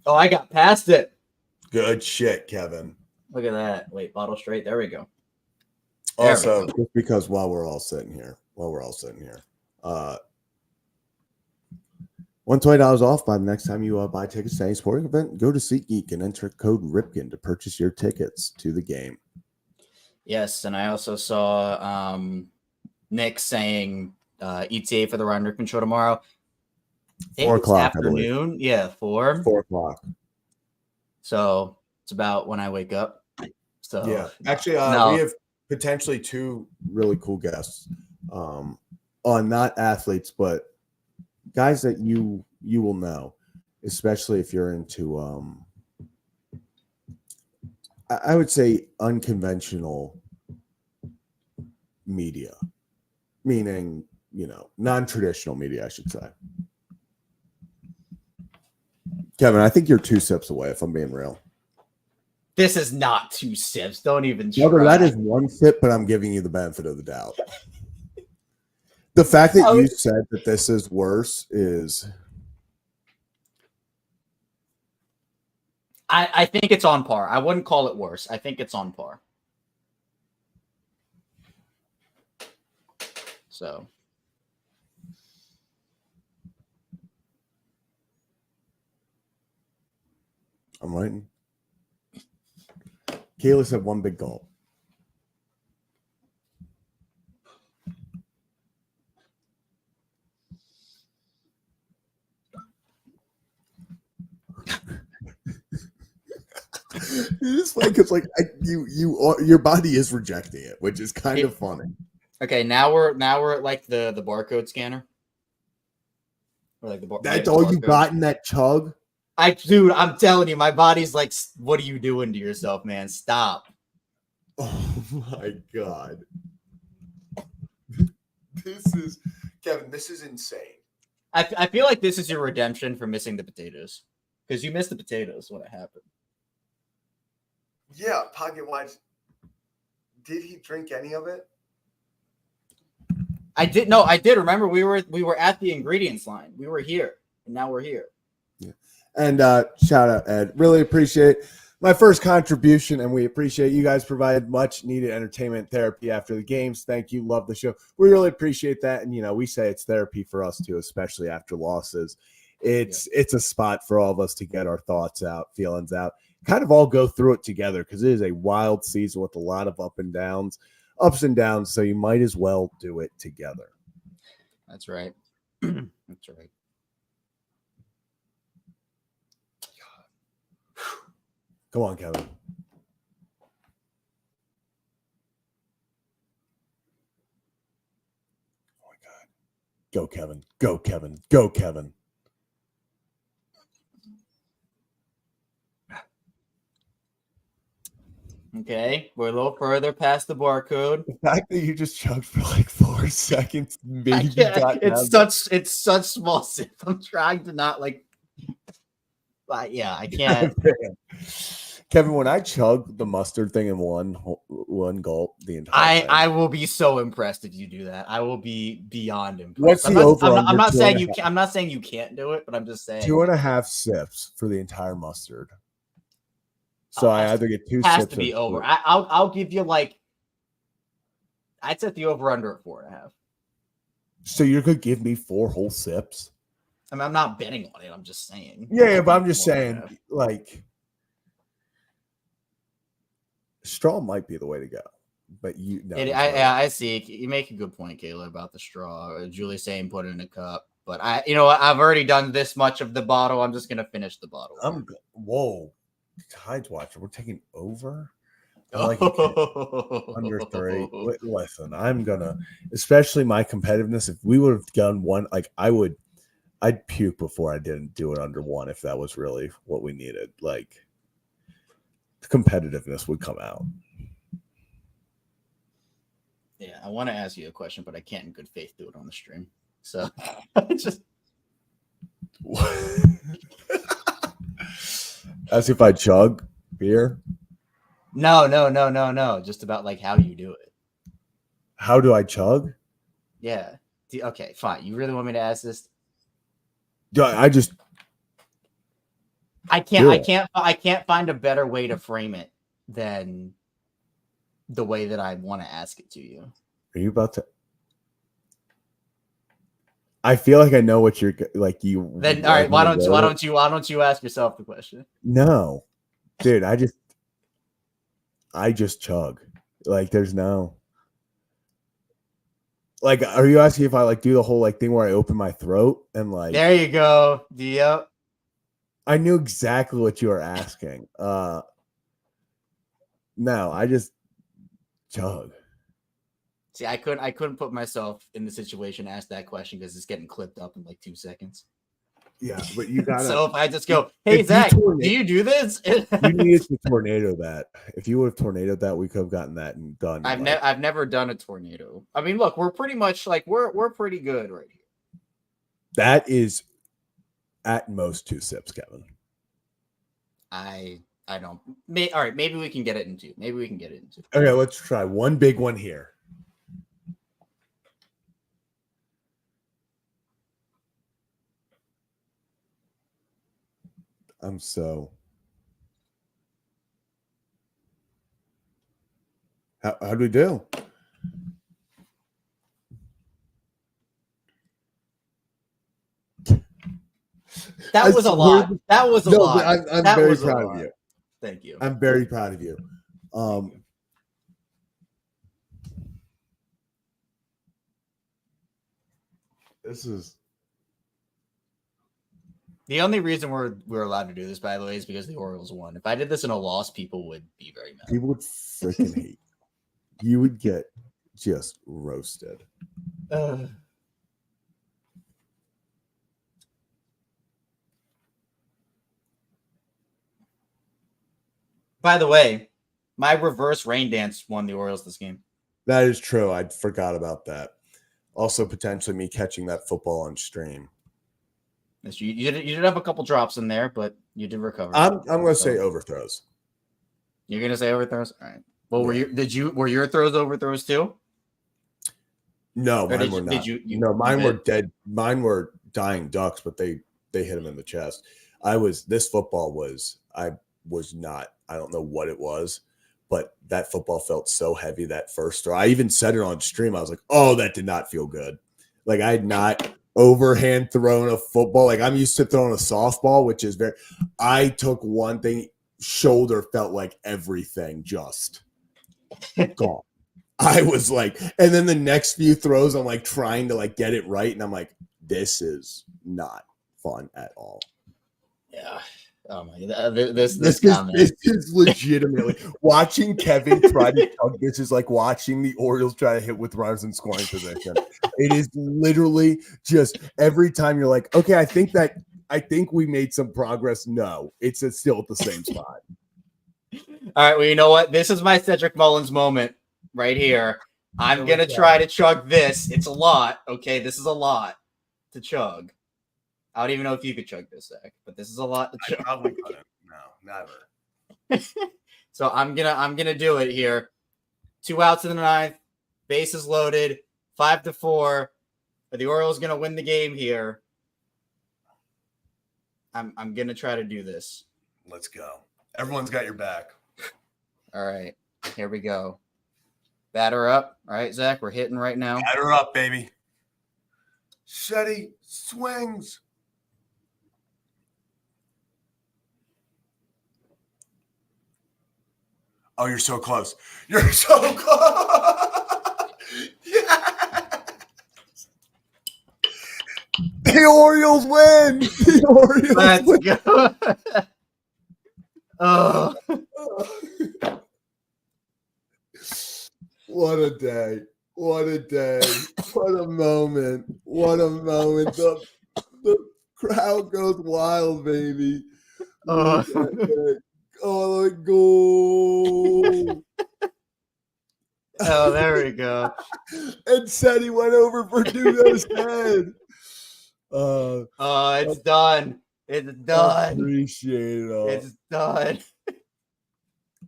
Oh, I got past it. Good shit, Kevin. Look at that. Wait, bottle straight. There we go. Also, just because while we're all sitting here, $120 off by the next time you buy tickets to any sporting event. Go to SeatGeek and enter code Ripken to purchase your tickets to the game. Yes, and I also saw Nick saying ETA for the Rider Control tomorrow. 4 o'clock afternoon. Yeah, 4 o'clock. So it's about when I wake up. So yeah, actually, we have potentially 2 really cool guests on not athletes, but guys that you will know, especially if you're into I would say unconventional media, meaning non-traditional media, I should say. Kevin, I think you're 2 sips away, if I'm being real. This is not 2 sips. Don't even try. No, that is 1 sip, but I'm giving you the benefit of the doubt. The fact that you said that this is worse is... I think it's on par. I wouldn't call it worse. I think it's on par. So... I'm writing. Kayla said 1 big gulp. It's like your body is rejecting it, which is kind of funny. Okay, now we're at like the barcode scanner. Or like that's all you got in that chug? Dude, I'm telling you, my body's like, what are you doing to yourself, man? Stop. Oh my god. Kevin, this is insane. I feel like this is your redemption for missing the potatoes. Because you missed the potatoes when it happened. Yeah, pocket watch. Did he drink any of it? I did. No, I did. Remember, we were at the ingredients line. We were here, and now we're here. Yeah. And shout out, Ed. Really appreciate my first contribution, and we appreciate you guys provide much needed entertainment therapy after the games. Thank you. Love the show. We really appreciate that. And, we say it's therapy for us too, especially after losses. It's a spot for all of us to get our thoughts out, feelings out, kind of all go through it together because it is a wild season with a lot of ups and downs. So you might as well do it together. That's right. That's right. Come on, Kevin. Oh my God. Go, Kevin. Go, Kevin. Go, Kevin. Okay, we're a little further past the barcode. The fact that you just chugged for like 4 seconds, maybe It's such small sip. I'm trying to not like. But yeah, I can't. Kevin, when I chug the mustard thing in one gulp, the entire thing. I will be so impressed if you do that. I will be beyond impressed. What's the over? I'm not saying you can. I'm not saying you can't do it, but I'm just saying 2.5 sips for the entire mustard. So I either get 2 has sips. To be over. I'll give you like. I'd set the over under at 4.5. So you're gonna give me 4 whole sips? I mean, I'm not betting on it. I'm just saying. Yeah, but I'm just saying, like, straw might be the way to go. But I see. You make a good point, Kayla, about the straw. Julie saying put it in a cup. But you know what? I've already done this much of the bottle. I'm just gonna finish the bottle. Whoa. Tides Watcher, we're taking over. I like under 3. Listen, I'm gonna, especially my competitiveness. If we would have done one, like I'd puke before I didn't do it under 1 if that was really what we needed. Like the competitiveness would come out. Yeah, I want to ask you a question, but I can't in good faith do it on the stream. So just. As if I chug beer? No. Just about like how you do it. How do I chug? Yeah. Okay, fine. You really want me to ask this? Yeah, I can't find a better way to frame it than the way that I want to ask it to you. Are you about to? I feel like I know what you're like. You then all right. Why don't you ask yourself the question? No, dude. I just chug. Like there's no. Like, are you asking if I like do the whole like thing where I open my throat and like? There you go. Yep. I knew exactly what you were asking. No, I just chug. See, I couldn't put myself in the situation to ask that question because it's getting clipped up in like 2 seconds. Yeah, but you got So if I just go, hey Zach, do you do this? You needed to tornado that. If you would have tornadoed that, we could have gotten that and done. I've never done a tornado. I mean, look, we're pretty much like we're pretty good right here. That is at most 2 sips, Kevin. I don't. All right, maybe we can get it in 2. Okay, let's try one big one here. I'm so. How do we do? That was a lot. That was a lot. I'm very proud of you. Thank you. I'm very proud of you. This is the only reason we're allowed to do this, by the way, is because the Orioles won. If I did this in a loss, people would be very mad. People would freaking hate. You would get just roasted. By the way, my reverse rain dance won the Orioles this game. That is true. I forgot about that. Also, potentially me catching that football on stream. You did have a couple drops in there, but you did recover. I'm going to say overthrows. You're going to say overthrows? All right. Well, were your throws overthrows too? No, mine were not. Mine were dead. Mine were dying ducks, but they hit him in the chest. I was not. I don't know what it was, but that football felt so heavy that first throw. I even said it on stream. I was like, "Oh, that did not feel good." Like I had not overhand throwing a football. Like I'm used to throwing a softball, which is I took one thing, shoulder felt like everything just gone. I was like, and then the next few throws, I'm like trying to like get it right. And I'm like, this is not fun at all. Yeah. Oh my God. This is legitimately watching Kevin try to tug. This is like watching the Orioles try to hit with runners in scoring position. It is literally just every time you're like, okay, I think we made some progress. No, it's still at the same spot. All right. Well, you know what? This is my Cedric Mullins moment right here. I'm going to try to chug this. It's a lot. Okay. This is a lot to chug. I don't even know if you could chug this, Zach, but this is a lot to chug. I probably couldn't. No, never. So I'm gonna do it here. 2 outs in the 9th, bases loaded, 5-4. Are the Orioles gonna win the game here? I'm gonna try to do this. Let's go. Everyone's got your back. All right, here we go. Batter up. All right, Zach, we're hitting right now. Batter up, baby. Shetty swings. Oh, you're so close. You're so close. Yes. The Orioles win. The Orioles win. Let's go. Oh. What a day. What a day. What a moment. What a moment. The crowd goes wild, baby. Oh, go. Oh, there we go. And said he went over for Dudo's head. It's done. It's done. Appreciate it all. It's done.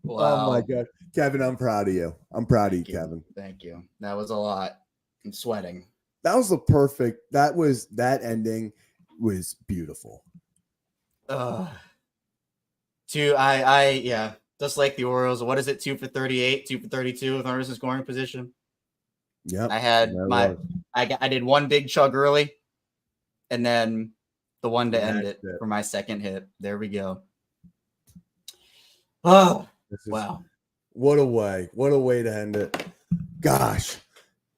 Wow. Oh my God. Kevin, I'm proud of you. I'm proud of you, Kevin. Thank you. That was a lot. I'm sweating. That ending was beautiful. Yeah, just like the Orioles. What is it? 2 for 38, 2 for 32 with runners in scoring position. Yeah, I did one big chug early, and then the one to end it for my second hit. There we go. Oh, wow. What a way to end it. Gosh.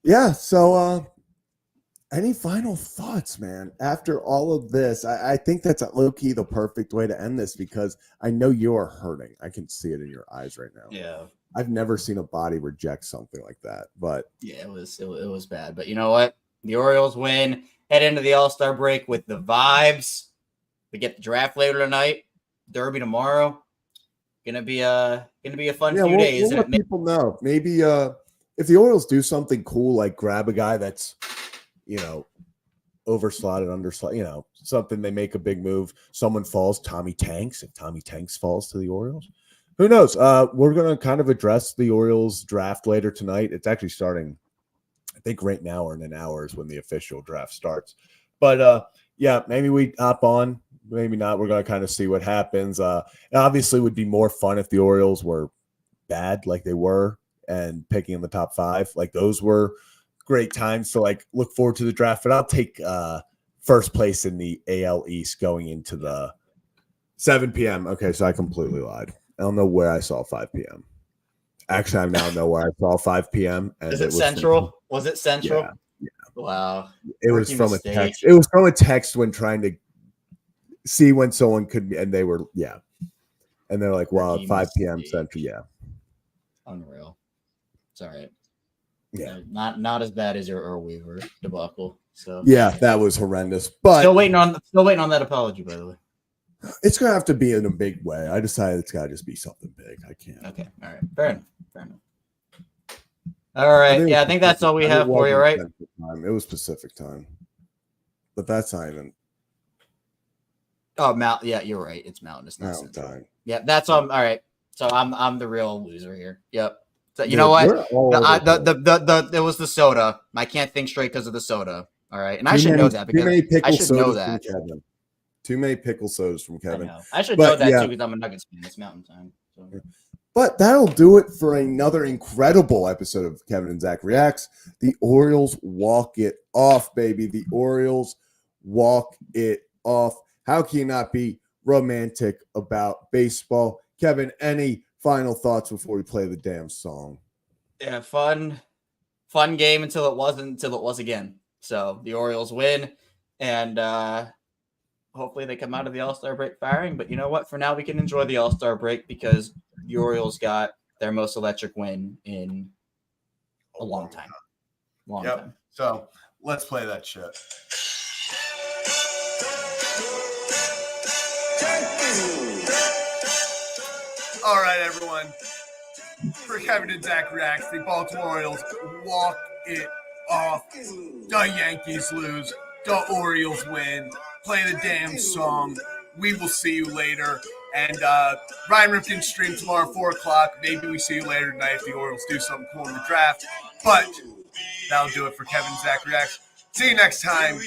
Yeah. So, any final thoughts, man? After all of this, I think that's low-key the perfect way to end this because I know you are hurting. I can see it in your eyes right now. Yeah. I've never seen a body reject something like that, but yeah, it was bad. But you know what? The Orioles win, head into the All-Star break with the vibes. We get the draft later tonight, Derby tomorrow. Gonna be a fun few days. We'll let people know. Maybe if the Orioles do something cool, like grab a guy that's overslotted, underslot, something, they make a big move. Someone falls, Tommy Tanks. If Tommy Tanks falls to the Orioles, who knows? We're going to kind of address the Orioles draft later tonight. It's actually starting, I think right now or in an hour is when the official draft starts. But yeah, maybe we hop on, maybe not. We're going to kind of see what happens. It obviously would be more fun if the Orioles were bad like they were and picking in the top 5. Like those were great times. So like look forward to the draft, but I'll take first place in the AL East going into the 7 p.m. Okay, so I completely lied. I don't know where I saw 5 p.m. Actually, I now know where I saw 5 p.m. And Is it Central? Was it Central? Yeah. Wow. It was from a text. It was from a text when trying to see when someone could be, and they were, and they're like, wow, 5 p.m. Central, Unreal. It's all right. Yeah, not as bad as your Earl Weaver debacle. So yeah, that was horrendous. But still waiting on that apology, by the way. It's gonna have to be in a big way. I decided it's gotta just be something big. I can't. Okay, all right, fair enough. All right, I think that's all we have for you, right? It was Pacific time, but that's not even. Oh, yeah, you're right. It's Mountain. It's not Mountain time. Yeah, that's all right. So I'm the real loser here. Yep. So, you know what? It was the soda. I can't think straight because of the soda. All right, and I should know that because I should know that. Too many pickle sodas from Kevin. I should know that too because I'm a Nuggets fan. It's Mountain time. So. But that'll do it for another incredible episode of Kevin and Zach Reacts. The Orioles walk it off, baby. The Orioles walk it off. How can you not be romantic about baseball? Kevin, any final thoughts before we play the damn song? Yeah, fun game until it was again. So the Orioles win, and hopefully they come out of the All-Star break firing. But you know what? For now, we can enjoy the All-Star break because the Orioles got their most electric win in a long time. Long time. So let's play that shit. All right, everyone. For Kevin and Zach Reacts, the Baltimore Orioles walk it off. The Yankees lose. The Orioles win. Play the damn song. We will see you later. And Ryan Ripken stream tomorrow, 4 o'clock. Maybe we see you later tonight if the Orioles do something cool in the draft. But that'll do it for Kevin and Zach Reacts. See you next time.